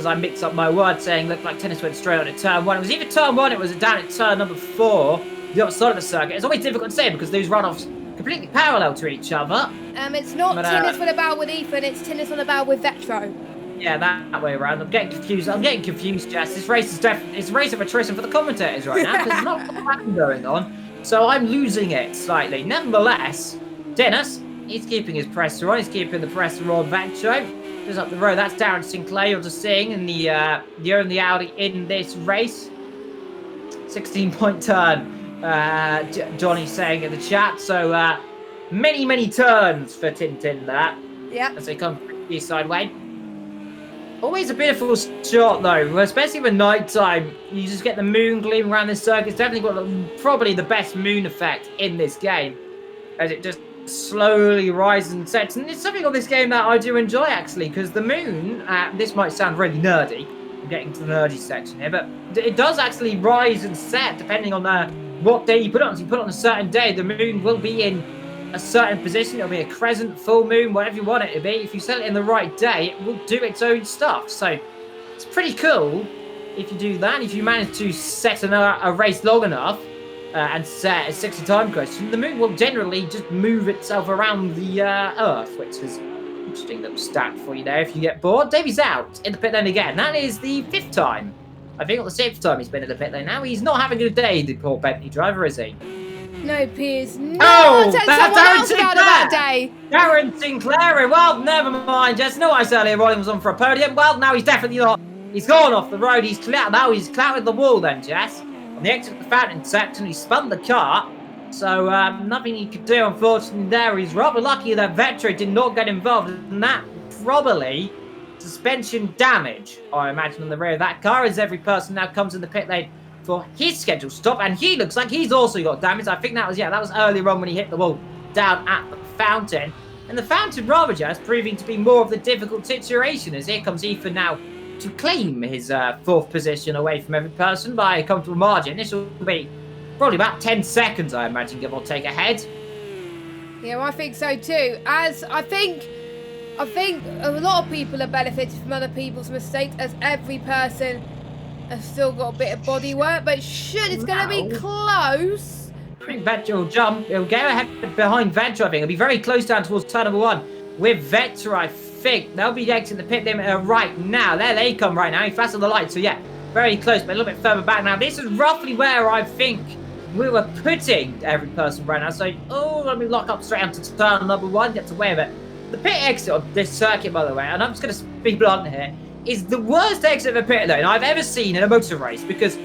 I mix up my words, saying looked like Tinnis went straight on at turn 1. It was either turn 1, it was down at turn number 4, the other side of the circuit. It's always difficult to say because those runoffs completely parallel to each other. It's not Tinnis on the bow with Ethan, it's Tinnis on the bow with Vectro. Yeah, that way around. I'm getting confused, Jess. This race is definitely, it's a race of attrition for the commentators right now, because there's not a lot of going on. So I'm losing it slightly. Nevertheless, Tinnis, he's keeping his pressure on. He's keeping the pressure on Vectro. Just up the road, that's Darren Sinclair you're just seeing in the only Audi in this race. 16-point turn, Johnny's saying in the chat. So many turns for Tintin there. Yeah. As they come through the side way. Always a beautiful shot though, especially with night time. You just get the moon gleaming around this circuit. It's definitely got probably the best moon effect in this game, as it just slowly rises and sets. And it's something on this game that I do enjoy actually, because the moon, this might sound really nerdy, I'm getting to the nerdy section here, but it does actually rise and set depending on what day you put it on. So you put it on a certain day, the moon will be in a certain position. It'll be a crescent, full moon, whatever you want it to be. If you set it in the right day, it will do its own stuff. So it's pretty cool if you do that. If you manage to set a race long enough and set a 60 time question, the moon will generally just move itself around the Earth, which is an interesting little stat for you there if you get bored. Davey's out in the pit lane again. That is the 5th time. I think it's the 6th time he's been in the pit lane now. He's not having a good day, the poor Bentley driver, is he? No, Piers. No, oh, that's Darren Sinclair. That day. Darren Sinclair. Well, never mind. Just know I said earlier Rolling was on for a podium. Well, now he's definitely not. He's gone off the road. He's clear. Now he's clouted the wall then, Jess. On the exit of the fountain section, he spun the car. So nothing he could do, unfortunately, there. He's rather lucky that Vectro did not get involved. And that probably suspension damage, I imagine, on the rear of that car, as every person now comes in the pit lane for his scheduled stop, and he looks like he's also got damage. I think that was earlier on when he hit the wall down at the fountain. And the fountain rather just proving to be more of the difficult situation, as here comes Ethan now to claim his 4th position away from every person by a comfortable margin. This will be probably about 10 seconds, I imagine, give or take, ahead. Yeah, I think so too. As I think a lot of people have benefited from other people's mistakes, as every person has still got a bit of bodywork, but it's going to be close. I think Vector will jump. He'll go ahead behind Vector, I think. He'll be very close down towards turn number 1. With Vector, I think they'll be exiting the pit limit right now. There they come right now. He flashed on the light, so yeah, very close, but a little bit further back now. This is roughly where I think we were putting every person right now. So, let me lock up straight onto turn number 1, gets away with it. The pit exit of this circuit, by the way, and I'm just going to be blunt here, is the worst exit of a pit lane I've ever seen in a motor race, because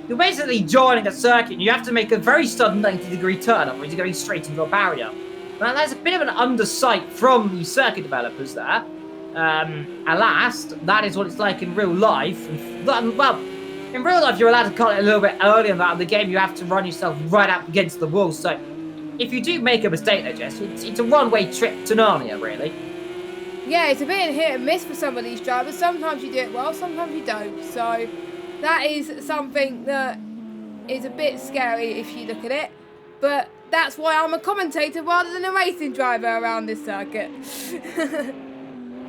you're basically joining a circuit and you have to make a very sudden 90-degree turn, otherwise you're going straight into a barrier. Now, there's a bit of an undersight from the circuit developers there. Alas, that is what it's like in real life. Well, in real life, you're allowed to cut it a little bit earlier than that. In the game, you have to run yourself right up against the wall. So, if you do make a mistake there, Jess, it's a one-way trip to Narnia, really. Yeah, it's a bit of hit and miss for some of these drivers. Sometimes you do it well, sometimes you don't. So, that is something that is a bit scary if you look at it. But that's why I'm a commentator rather than a racing driver around this circuit.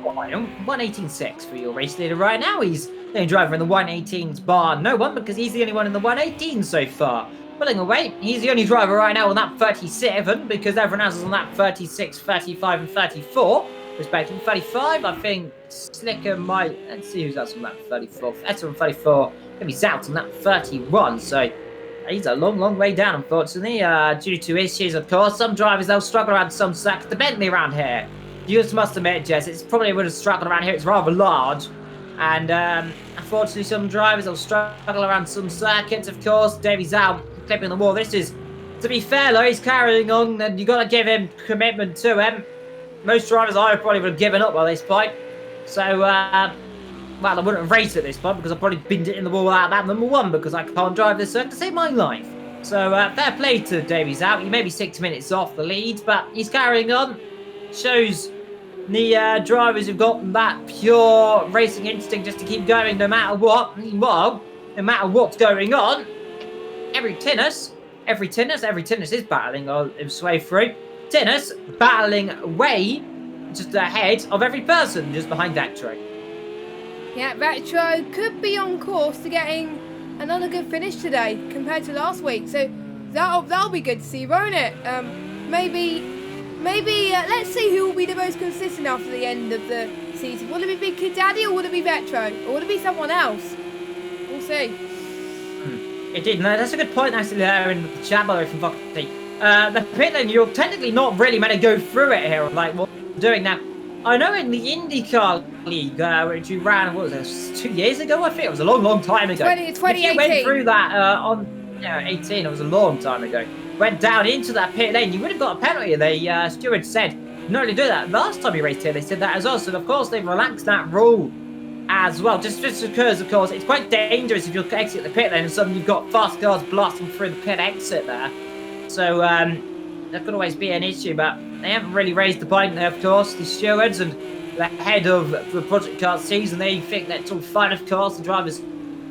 118.6 for your race leader right now. He's the only driver in the 118s bar no one, because he's the only one in the 118 so far. Pulling away, he's the only driver right now on that 37, because everyone else is on that 36, 35 and 34. Respectively, 35, I think Slicker might... Let's see who's else on that 34. Etter on 34, going to be Zout on that 31, so he's a long, long way down, unfortunately, due to issues, of course. Some drivers, they'll struggle around some circuits. The Bentley around here, you just must admit, Jess, it's probably would have struggled around here. It's rather large. And unfortunately, some drivers will struggle around some circuits, of course. Davy's out, clipping the wall. This is, to be fair, though, he's carrying on, and you've got to give him commitment to him. Most drivers I probably would have given up by this point. So, well, I wouldn't have raced at this point because I've probably binned it in the wall out that number 1 because I can't drive this circuit to save my life. So, fair play to Davies out. He may be 6 minutes off the lead, but he's carrying on. Shows the drivers who've got that pure racing instinct just to keep going no matter what. Well, no matter what's going on, every Tinnis is battling his way through. Tinnis battling way just ahead of every person just behind Vectro. Yeah, Retro could be on course to getting another good finish today compared to last week. So that'll be good to see, won't it? Maybe let's see who will be the most consistent after the end of the season. Will it be Big Kid Daddy or will it be Retro? Or will it be someone else? We'll see. Indeed, no, that's a good point actually there in the chat, by the way, from Foxy. The pit lane, you're technically not really meant to go through it here, like what we're doing now. I know in the IndyCar League, which you ran, what was it, 2 years ago, I think? It was a long, long time ago. 2018. If you went through that on 18, it was a long time ago. Went down into that pit lane, you would have got a penalty. The steward said, not only do that, last time he raced here, they said that as well. So, of course, they've relaxed that rule as well. Just because, of course, it's quite dangerous if you exit the pit lane and suddenly you've got fast cars blasting through the pit exit there. So, that could always be an issue, but they haven't really raised the point there, of course. The stewards and the head of the Project CARS season, they think that it's all fine, of course. The drivers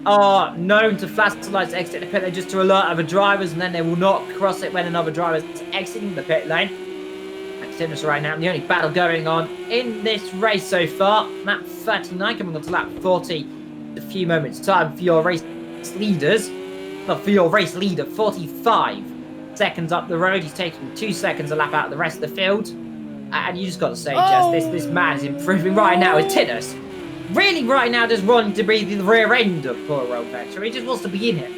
are known to flash the lights to exit the pit lane just to alert other drivers, and then they will not cross it when another driver is exiting the pit lane. That's right now. The only battle going on in this race so far, lap 39 coming on to lap 40. A few moments time for your race leaders. Well, for your race leader, 45 seconds up the road. He's taking 2 seconds a lap out of the rest of the field. And you just got to say, Jess, this man is improving right now with Tinnis. Really right now just wanting to be the rear end of poor old Vector. He just wants to be in it.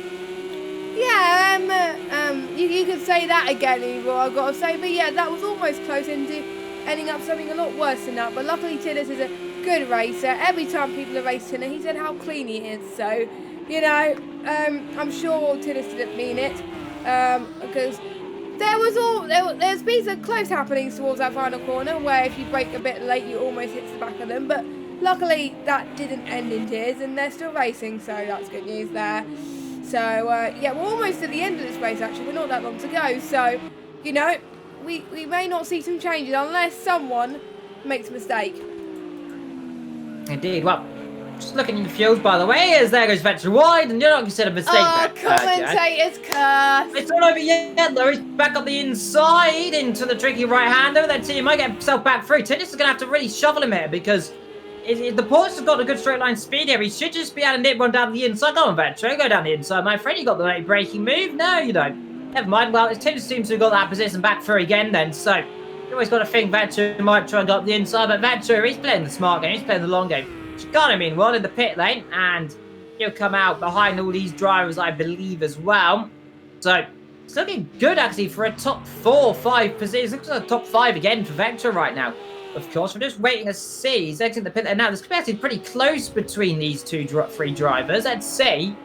Yeah, you could say that again, Evil, I've got to say. But yeah, that was almost close into ending up something a lot worse than that. But luckily, Tinnis is a good racer. Every time people have raced Tinnis, he said how clean he is. So, you know, I'm sure Tinnis didn't mean it. Because there's been some close happenings towards that final corner where if you brake a bit late, you almost hit the back of them. But luckily, that didn't end in tears and they're still racing. So that's good news there. So, yeah, we're almost at the end of this race, actually. We're not that long to go. So, you know, we may not see some changes unless someone makes a mistake. Indeed. Well, Just looking in the fields, by the way, as there goes Vetcher wide, and you're not considered a mistake. Oh, commentator's curse. It's all over yet, though. He's back up the inside into the tricky right-hander. Then he might get himself back through. Tinnis is going to have to really shovel him here because the Porsche has got a good straight line speed here. He should just be able to nip one down the inside. Go on, Vetcher. Go down the inside, my friend. You got the late braking move. No, you don't. Never mind. Well, Tinnis seems to have got that position back through again then. So you always got to think Vetcher might try and go up the inside. But Vetcher, he's playing the smart game. He's playing the long game. Chicano, meanwhile, in the pit lane, and he'll come out behind all these drivers, I believe, as well. So, it's looking good, actually, for a top 4-5 position. Looks like a top 5 again for Vector right now. Of course, we're just waiting to see. He's exiting the pit lane now. There's actually pretty close between these three drivers. Let's see.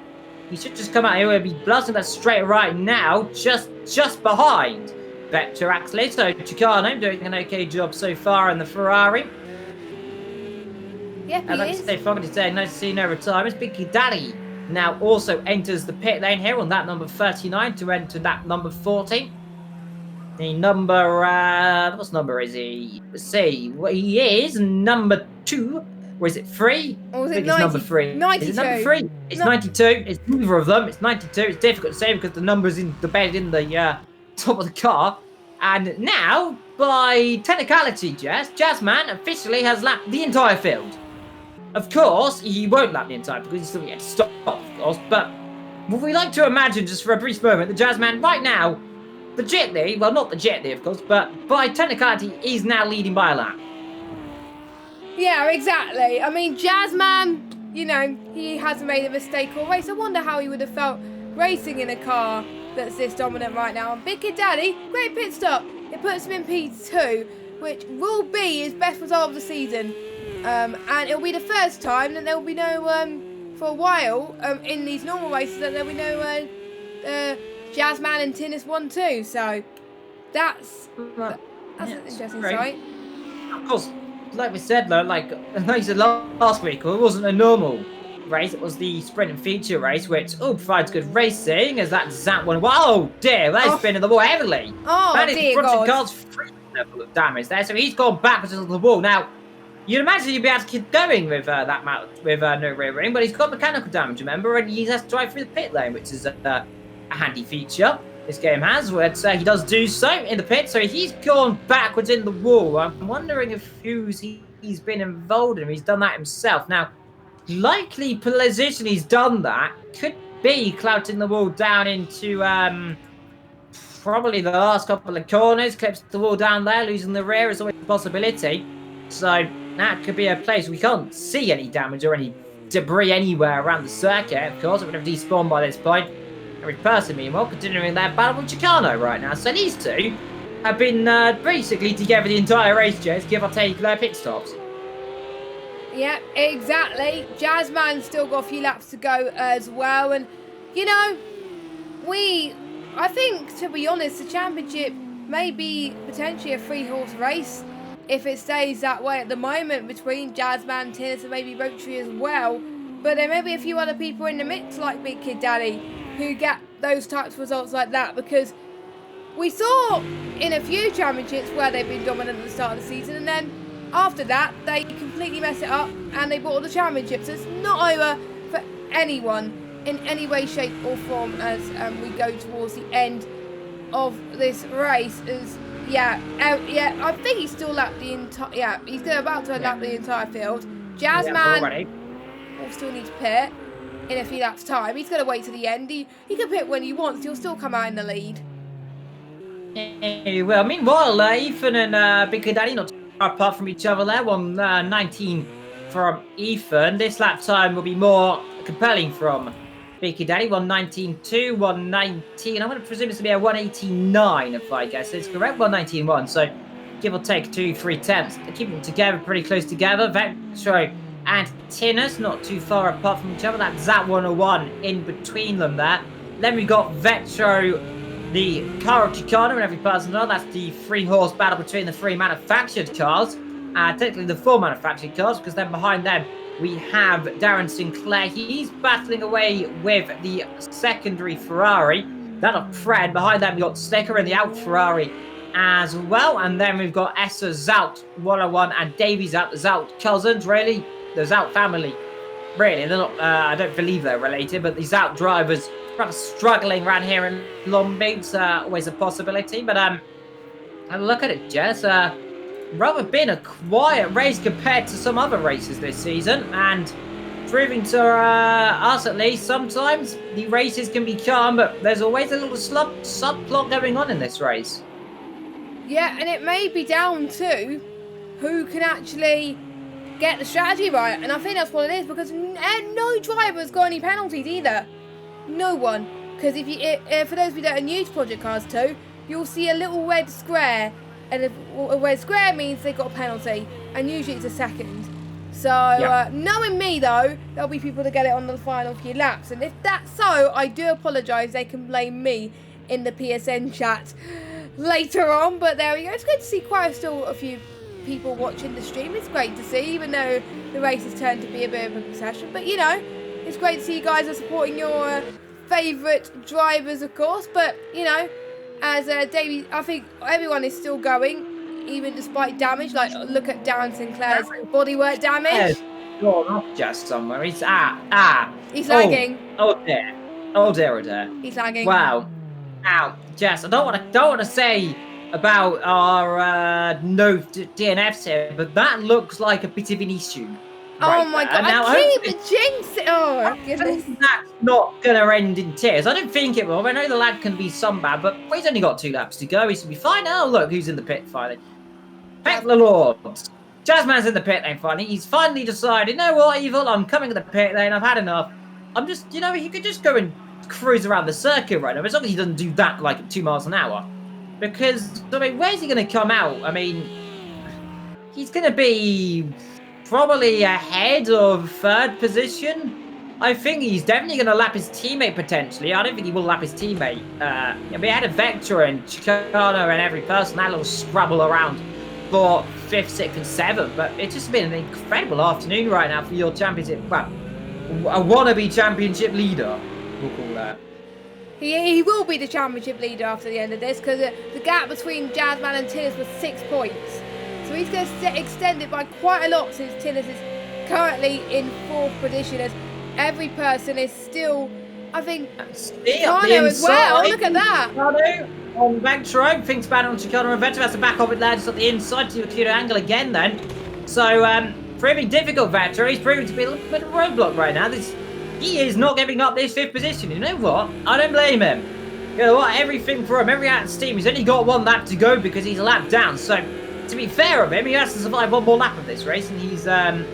He should just come out here. He'll be blasting that straight right now, just behind Vector, actually. So, Chicano doing an okay job so far in the Ferrari. Yep, I'd like to say, Foggy today, nice to see no retirements. Big Daddy now also enters the pit lane here on that number 39 to enter that number 40. The number, what number is he? Let's see, well, he is number 2, or is it 3? Or is it 90, number 3? 92. Is it number 3? It's 92, it's neither of them, it's 92. It's difficult to say because the number's embedded in the top of the car. And now, by technicality, Jazzman officially has lapped the entire field. Of course, he won't lap the entire because he's still yet to stop, of course, but what we like to imagine just for a brief moment, the Jazzman right now, legitimately, well, not legitimately, of course, but by technicality, he's now leading by a lap. Yeah, exactly. I mean, Jazzman, you know, he hasn't made a mistake all race. I wonder how he would have felt racing in a car that's this dominant right now. And Big Kid Daddy, great pit stop. It puts him in P2, which will be his best result of the season. And it'll be the first time that there will be no, for a while, in these normal races, that there will be no Jazzman and Tinnis 1-2. So that's an interesting sight. Of course, like we said, though, like I said last week, it wasn't a normal race. It was the sprint and feature race, which provides good racing. As that Zap one, whoa, dear, that's spinning the wall heavily. Oh, that is dear Project God. CARS' free level of damage there, so he's gone backwards into the wall now. You'd imagine he'd be able to keep going with that mount with no rear ring, but he's got mechanical damage, remember, and he has to drive through the pit lane, which is a handy feature this game has. Where he does do so in the pit, so he's gone backwards in the wall. I'm wondering if he's been involved in. He's done that himself. Now, likely position he's done that could be clouting the wall down into probably the last couple of corners. Clips the wall down there, losing the rear is always a possibility. So that could be a place we can't see any damage or any debris anywhere around the circuit. Of course, it would have despawned by this point. Every person, meanwhile, continuing their battle with Chicano right now. So these two have been basically together the entire race, Jess, give or take their pit stops. Yeah, exactly. Jazzman's still got a few laps to go as well. And, you know, I think, to be honest, the championship may be potentially a 3-horse race if it stays that way at the moment between Jazzman, Tinnis, and maybe Rotary as well. But there may be a few other people in the mix like Big Kid Daddy who get those types of results like that, because we saw in a few championships where they've been dominant at the start of the season, and then after that they completely mess it up and they bought the championships. It's not over for anyone in any way, shape or form as we go towards the end of this race. I think he's still lapped the entire. Yeah, he's about to lap the entire field. Jazzman will still need to pit in a few laps' time. He's going to wait to the end. He can pit when he wants. He'll still come out in the lead. Well, meanwhile, Ethan and Big Daddy not too far apart from each other there. 1:19 from Ethan. This lap time will be more compelling from Big Daddy. 1:19.2, 1:19. I'm going to presume it's going to be a 1:89 if I guess it's correct. 1:19.1. So give or take 2-3 tenths. They keep them together, pretty close together. Vectro and Tinnis not too far apart from each other. That's Zat 101 in between them there. Then we got Vectro, the car of Chicano, and every person knows that's the 3-horse battle between the 3 manufactured cars. Technically the 4 manufactured cars, because then behind them we have Darren Sinclair. He's battling away with the secondary Ferrari. That of Fred. Behind them we got Slicker in the out Ferrari as well. And then we've got Essa Zout 101 and Davey Zout, the Zout cousins, really. The Zout family really. They're not. I don't believe they're related, but these out drivers rather struggling around here in Long Beach. Always a possibility. But look at it, Jess. Rather been a quiet race compared to some other races this season, and proving to us at least sometimes the races can be calm, but there's always a little subplot going on in this race. Yeah, and it may be down to who can actually get the strategy right, and I think that's what it is, because no driver's got any penalties either. No one. Because for those of you that are new to Project Cars 2, you'll see a little red square, and a red square means they got a penalty, and usually it's a second. So, knowing me though, there'll be people that get it on the final few laps, and if that's so, I do apologise. They can blame me in the PSN chat later on, but there we go. It's good to see still a few people watching the stream. It's great to see, even though the race has turned to be a bit of a procession. But you know, it's great to see you guys are supporting your favourite drivers, of course. But you know, as Davey, I think everyone is still going, even despite damage. Like, look at Darren Sinclair's bodywork damage. Gone off just somewhere. He's He's lagging. Oh dear. Oh dear, oh dear. He's lagging. Wow. Ow, Jess. I don't want to say about our no DNFs here, but that looks like a bit of an issue. Oh my god! Now, I keep jinxing. Oh goodness. That's not gonna end in tears. I don't think it will. I know the lag can be some bad, but he's only got 2 laps to go. He should be fine. Oh look, who's in the pit finally? Thank the Lord. Jazzman's in the pit lane finally. He's finally decided, you know what, Evil, I'm coming to the pit lane. I've had enough. I'm just, you know, he could just go and cruise around the circuit right now. As long as he doesn't do that like at 2 miles an hour. Because, I mean, where's he going to come out? I mean, he's going to be probably ahead of 3rd position. I think he's definitely going to lap his teammate potentially. I don't think he will lap his teammate. I mean, he had a Vector and Chicano and every person, that little scrabble around for 5th, 6th, and 7th. But it's just been an incredible afternoon right now for your championship. Well, a wannabe championship leader, we'll call that. He will be the championship leader after the end of this, because the gap between Jazzman and Tillis was 6 points. So he's going to extend it by quite a lot, since Tillis is currently in 4th position, as every person is still, I think, Chicano as well. Look at that. Chicano on Vector, thinks bad on Chicano and Vector has to back off it there just at the inside to a cute angle again then. So, proving difficult, Vector. He's proving to be a little bit of a roadblock right now. He is not giving up this 5th position. You know what? I don't blame him. You know what? Everything for him, every out of steam. He's only got 1 lap to go because he's a lap down. So, to be fair of him, he has to survive 1 more lap of this race, and he's then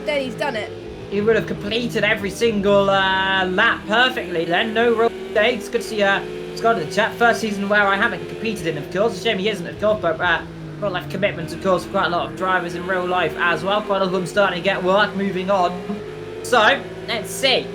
he's done it. He would have completed every single lap perfectly then. No real mistakes. Good to see Scott in the chat. First season where I haven't competed in, of course. A shame he isn't, of course, but real life commitments, of course, for quite a lot of drivers in real life as well. Quite a lot of them starting to get work, moving on. So, let's see.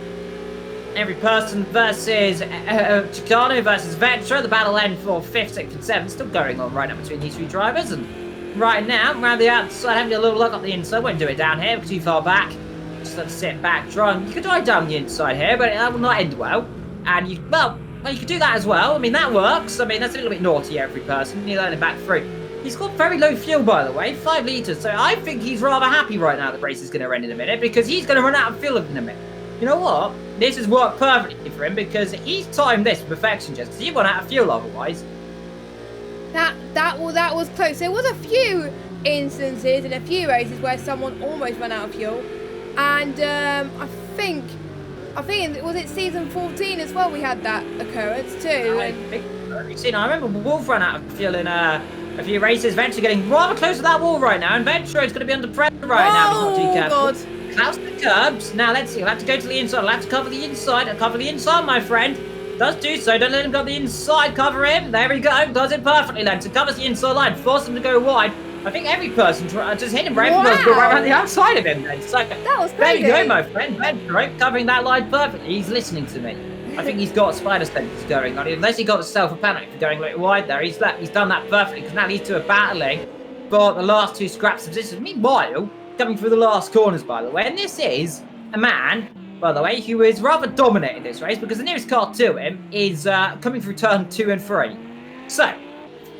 Every person versus Chicano versus Vetra. The battle end for 5th, 6th, and 7th. Still going on right now between these 3 drivers. And right now, around the outside, having a little look up the inside. Won't do it down here, too far back. Just let us sit back, try. You could drive down the inside here, but that will not end well. And you, well, you could do that as well. I mean, that works. I mean, that's a little bit naughty, every person. You let it back through. He's got very low fuel, by the way, 5 litres. So I think he's rather happy right now the race is going to end in a minute, because he's going to run out of fuel in a minute. You know what? This has worked perfectly for him, because he's timed this to perfection, just because he run out of fuel otherwise. That was close. There was a few instances in a few races where someone almost ran out of fuel, and I think was it season 14 as well. We had that occurrence too. I remember Wolf ran out of fuel in a few races. Venture getting rather close to that wall right now, and Venture is going to be under pressure right now. He's not too careful. God. Clouds the curbs. Now let's see. I'll have to go to the inside. I'll have to cover the inside. Cover the inside, my friend. Does do so. Don't let him go the inside. Cover him. There we go. Does it perfectly then. So covers the inside line. Force him to go wide. I think every person just hit him right. Wow. Go right around the outside of him then. So that was there you go, my friend. Venture covering that line perfectly. He's listening to me. I think he's got spider senses going on. Unless he got himself a panic for going a bit wide there. He's done that perfectly, because now leads to a battling for the last 2 scraps of position. Meanwhile, coming through the last corners, by the way, and this is a man, by the way, who is rather dominating this race, because the nearest car to him is coming through turn 2 and 3. So,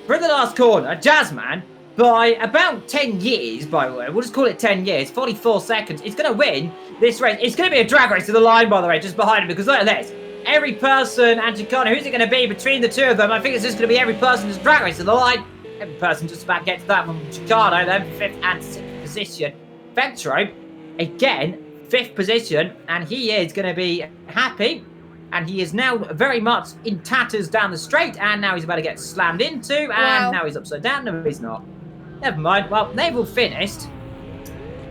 through the last corner, Jazzman by about 10 years, by the way. We'll just call it 10 years, 44 seconds. It's going to win this race. It's going to be a drag race to the line, by the way, just behind him, because look at this. Every person and Chicano, who's it going to be between the two of them? I think it's just going to be every person just drag race to the line. Every person just about gets that from Chicano, then 5th and 6th position. Vetro, again, 5th position, and he is going to be happy. And he is now very much in tatters down the straight, and now he's about to get slammed into, and now he's upside down. No, he's not. Never mind. Well, they've all finished.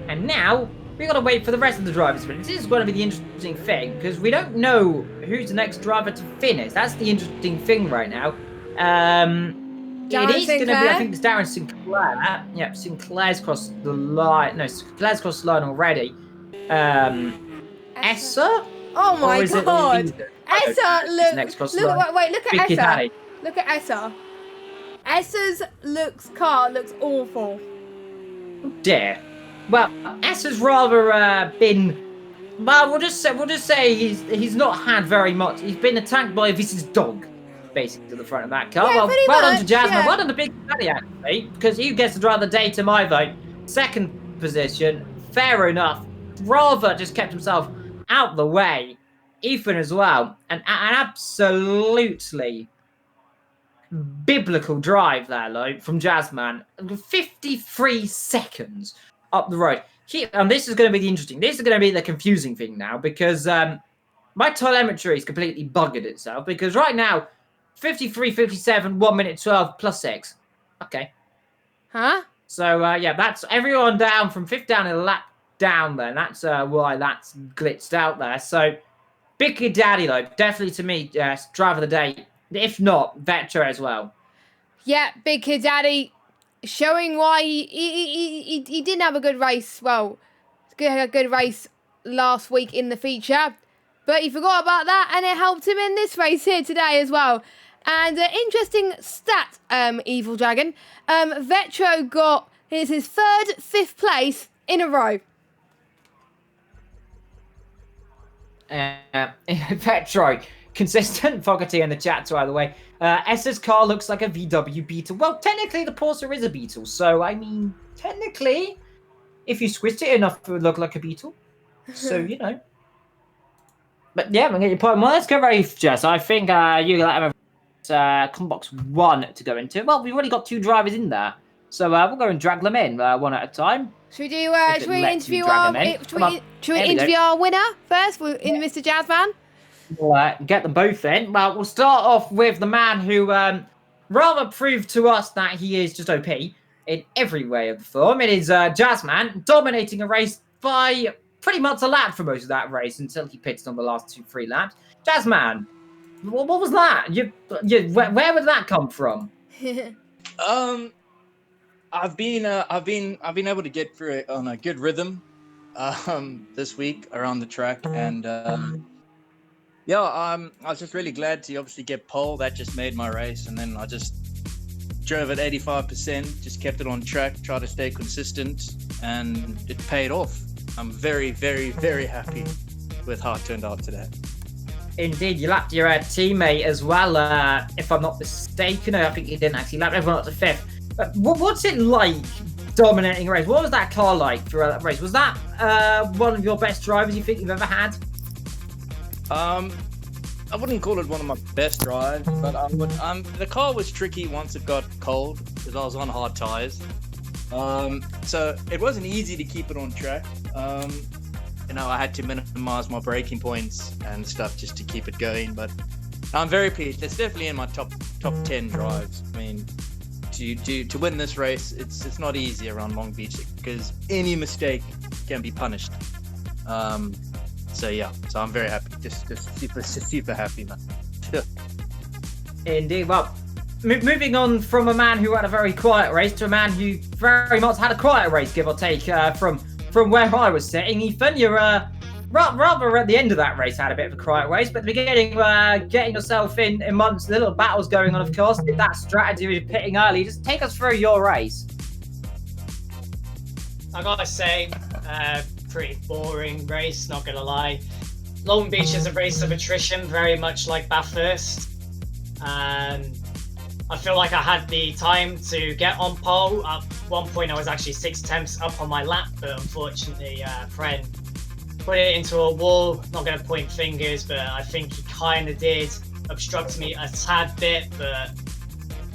And now, we've got to wait for the rest of the drivers to finish. This is going to be the interesting thing, because we don't know who's the next driver to finish. That's the interesting thing right now. It is going to be, I think it's Darren Sinclair. Yep, Sinclair's crossed the line. No, Sinclair's crossed the line already. Essa? Oh my god! Essa, look at Essa. Daddy. Look at Essa. Essa's car looks awful. Dear. Well, Essa's rather been. Well, we'll just say he's not had very much. He's been attacked by Vis's dog, basically, to the front of that car. Yeah, well done to Jasmine. yeah. Well done to Big Daddy, actually, because he gets the driver of the day to my vote. 2nd position, fair enough. Rather just kept himself out the way. Ethan as well. An absolutely biblical drive there, though, from Jasmine. 53 seconds up the road. And this is going to be the interesting. This is going to be the confusing thing now, because my telemetry is completely buggered itself. Because right now, 53, 57, 1 minute 12 plus 6. Okay. Huh? So, yeah, that's everyone down from 5th down in a lap down there. That's why that's glitched out there. So, Big Kid Daddy, though, definitely to me, driver of the day. If not, Vetro as well. Yeah, Big Kid Daddy showing why he didn't have a good race. Well, a good race last week in the feature, but he forgot about that, and it helped him in this race here today as well. And interesting stat, Evil Dragon. Vetro got his 3rd, 5th place in a row. Vetro, consistent. Fogarty in the chat, by the way. S's car looks like a VW Beetle. Well, technically, the Porsche is a Beetle. So, I mean, technically, if you squished it enough, it would look like a Beetle. So, you know. But, yeah, I'm going to get your point. Well, let's go race, Jess. I think you let Combox 1 to go into. Well, we've already got 2 drivers in there. So, we'll go and drag them in one at a time. Should we interview our winner first, in Mr. Jazzman? We'll get them both in. Well, we'll start off with the man who rather proved to us that he is just OP in every way of the form. It is Jazzman dominating a race by pretty much a lap for most of that race until he pitted on the last 2-3 laps. Jazzman, what was that? Where would that come from? I've been able to get through it on a good rhythm this week around the track, and yeah, I was just really glad to obviously get pole. That just made my race, and then I just drove at 85%, just kept it on track, tried to stay consistent, and it paid off. I'm very, very, very happy with how it turned out today. Indeed, you lapped your teammate as well, if I'm not mistaken. I think you didn't actually lap everyone up to 5th. What's it like dominating a race? What was that car like throughout that race? Was that one of your best drivers you think you've ever had? I wouldn't call it one of my best drives, but the car was tricky once it got cold because I was on hard tires. So it wasn't easy to keep it on track. I had to minimize my braking points and stuff just to keep it going. But I'm very pleased. It's definitely in my top 10 drives. I mean, to win this race, it's not easy around Long Beach because any mistake can be punished. So I'm very happy. Just super happy, man. Indeed. Well, moving on from a man who had a very quiet race to a man who very much had a quiet race, give or take, from where I was sitting. Ethan, you're rather at the end of that race had a bit of a quiet race, but at the beginning, getting yourself in amongst the little battles going on, of course, that strategy of pitting early. Just take us through your race. I gotta say, pretty boring race, not gonna lie. Long Beach is a race of attrition, very much like Bathurst. And I feel like I had the time to get on pole. one point I was actually 6/10 up on my lap, but unfortunately, Pren put it into a wall. Not going to point fingers, but I think he kind of did obstruct me a tad bit. But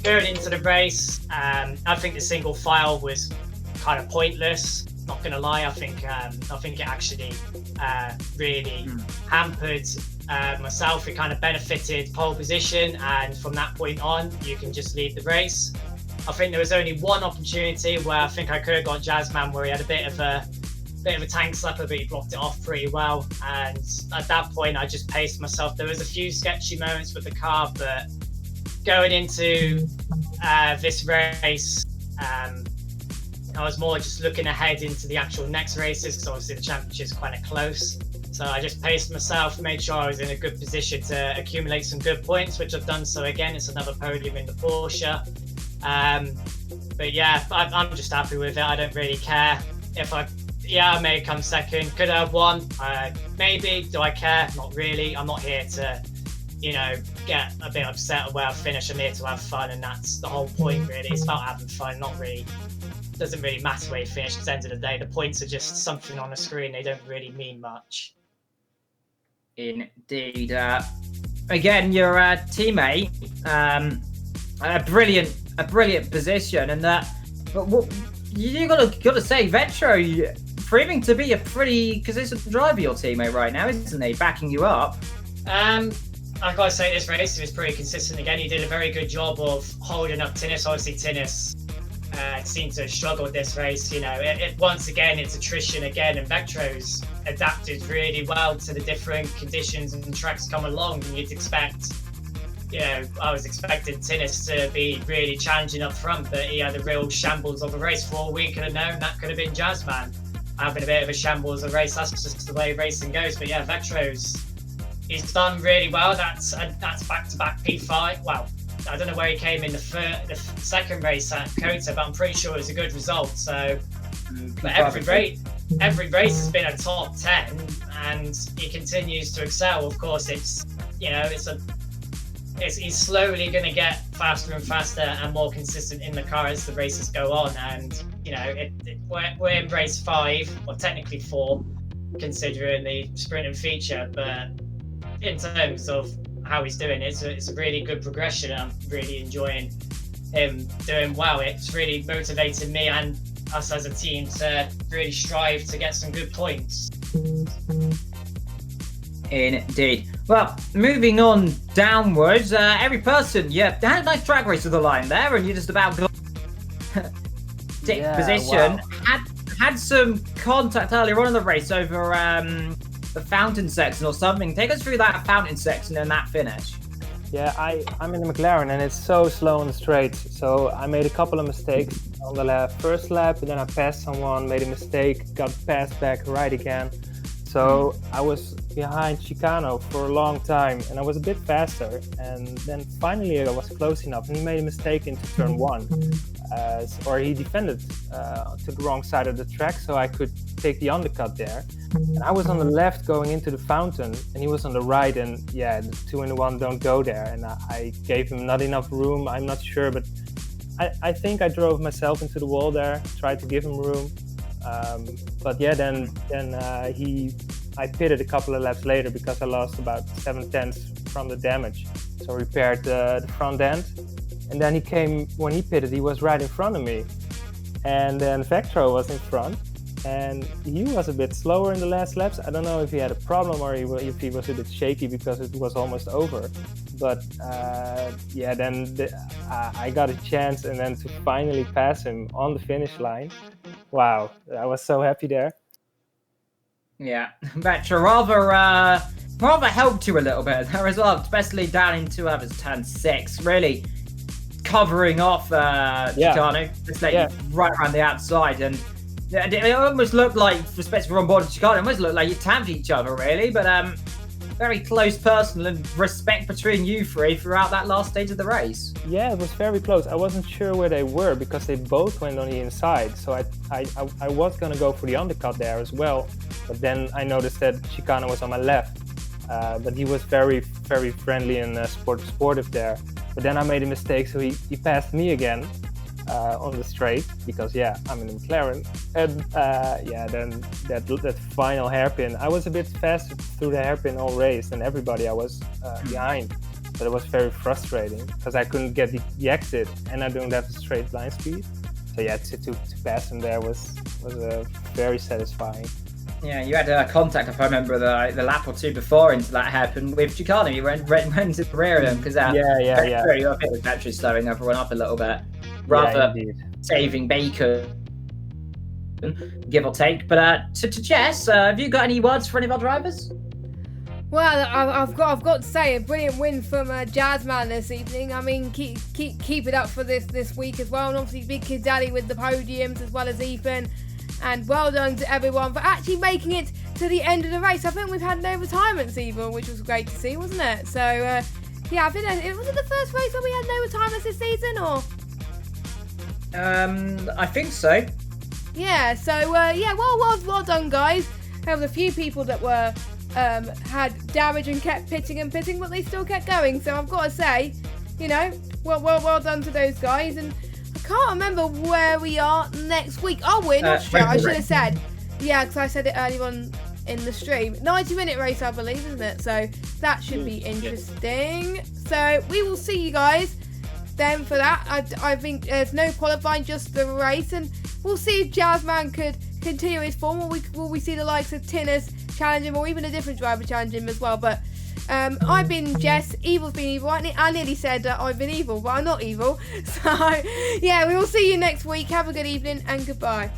going into the race, I think the single file was kind of pointless. Not going to lie, I think it actually really hampered myself. It kind of benefited pole position, and from that point on, you can just lead the race. I think there was only one opportunity where I think I could have got Jazzman, where he had a bit of a tank slapper, but he blocked it off pretty well. And at that point, I just paced myself. There was a few sketchy moments with the car, but going into this race, I was more just looking ahead into the actual next races, because obviously the championship's kind of close. So I just paced myself, made sure I was in a good position to accumulate some good points, which I've done so again. It's another podium in the Porsche. But yeah, I'm just happy with it. I don't really care if I may come second. Could I have won? Maybe. Do I care? Not really. I'm not here to, get a bit upset at where I finish. I'm here to have fun, and that's the whole point, really. It's about having fun, not really. Doesn't really matter where you finish, because at the end of the day, the points are just something on the screen. They don't really mean much. Indeed. Again, your teammate, a brilliant position, and but what you gotta say, Vetro proving to be a pretty consistent driver, your teammate right now, isn't he? Backing you up. I gotta say, this race he was pretty consistent again. He did a very good job of holding up Tinnis. Obviously, Tinnis seemed to have struggled this race. Once again, it's attrition again, and Vectro's adapted really well to the different conditions and tracks come along. And you'd expect, I was expecting Tinnis to be really challenging up front, but he had a real shambles of a race. For all we could have known, that could have been Jazzman having a bit of a shambles of a race. That's just the way racing goes. But yeah, he's done really well. That's back-to-back P5. Well, I don't know where he came in the second race at Kota, but I'm pretty sure it was a good result. So, but every race has been a top 10, and he continues to excel. Of course, he's slowly going to get faster and faster and more consistent in the car as the races go on. And we're in race 5, or technically 4, considering the sprint and feature. But in terms of how he's doing, it's a really good progression. I'm really enjoying him doing well. It's really motivated me and us as a team to really strive to get some good points. Indeed. Well, moving on downwards, every person, had a nice drag race to the line there, and you just about got position. Wow. Had some contact earlier on in the race over the fountain section or something. Take us through that fountain section and that finish. Yeah, I'm in the Mclaren, and it's so slow on the straight. So I made a couple of mistakes on the first lap, and then I passed someone, made a mistake, got passed back right again. So I was behind Chicano for a long time, and I was a bit faster. And then finally I was close enough, and he made a mistake into turn 1. Or he defended to the wrong side of the track, so I could take the undercut there. And I was on the left going into the fountain, and he was on the right, and the 2 in 1 don't go there. And I gave him not enough room, I'm not sure, but I think I drove myself into the wall there, tried to give him room. I pitted a couple of laps later because I lost about 7/10 from the damage. So I repaired the front end. And then when he pitted, he was right in front of me. And then Vectro was in front, and he was a bit slower in the last laps. I don't know if he had a problem or if he was a bit shaky because it was almost over. But I got a chance, and then to finally pass him on the finish line. Wow, I was so happy there. Yeah, Vectro rather helped you a little bit there as well, especially down into turn 6, really covering off Chicano, just letting you right around the outside, and it almost looked like, especially on board of Chicano, it almost looked like you tapped each other really, but very close personal and respect between you three throughout that last stage of the race. Yeah, it was very close. I wasn't sure where they were because they both went on the inside, so I was going to go for the undercut there as well, but then I noticed that Chicano was on my left, but he was very, very friendly and sportive there. But then I made a mistake, so he passed me again. on the straight because I'm in the McLaren, and then that final hairpin, I was a bit faster through the hairpin all race than everybody I was behind, so it was very frustrating because I couldn't get the exit and I don't have the straight line speed. So to pass him there was very satisfying. Yeah, you had contact, if I remember, the lap or two before into that hairpin with Chicano. You went into the rear of him because you were a bit with battery slowing everyone up a little bit, rather saving bacon, give or take. But to Jess, have you got any words for any of our drivers? Well, I've got to say, a brilliant win from Jazzman this evening. I mean, keep it up for this week as well. And obviously, Big Kid Daddy with the podiums as well as Ethan. And well done to everyone for actually making it to the end of the race. I think we've had no retirements either, which was great to see, wasn't it? So, I think it was the first race where we had no retirements this season, or? I think so. Yeah. So, well done, guys. There was a few people that were had damage and kept pitting, but they still kept going. So I've got to say, well done to those guys. And I can't remember where we are next week. Oh, we're in Austria. I should have said. Yeah, because I said it earlier on in the stream. 90-minute race, I believe, isn't it? So that should be interesting. Yeah. So we will see you guys then for that. I think there's no qualifying, just the race. And we'll see if Jazzman could continue his form. Will we see the likes of Tinners challenge him, or even a different driver challenge him as well? But I've been Jess, Evil's been Evil. I nearly said I've been evil, but I'm not evil. So, we will see you next week. Have a good evening and goodbye.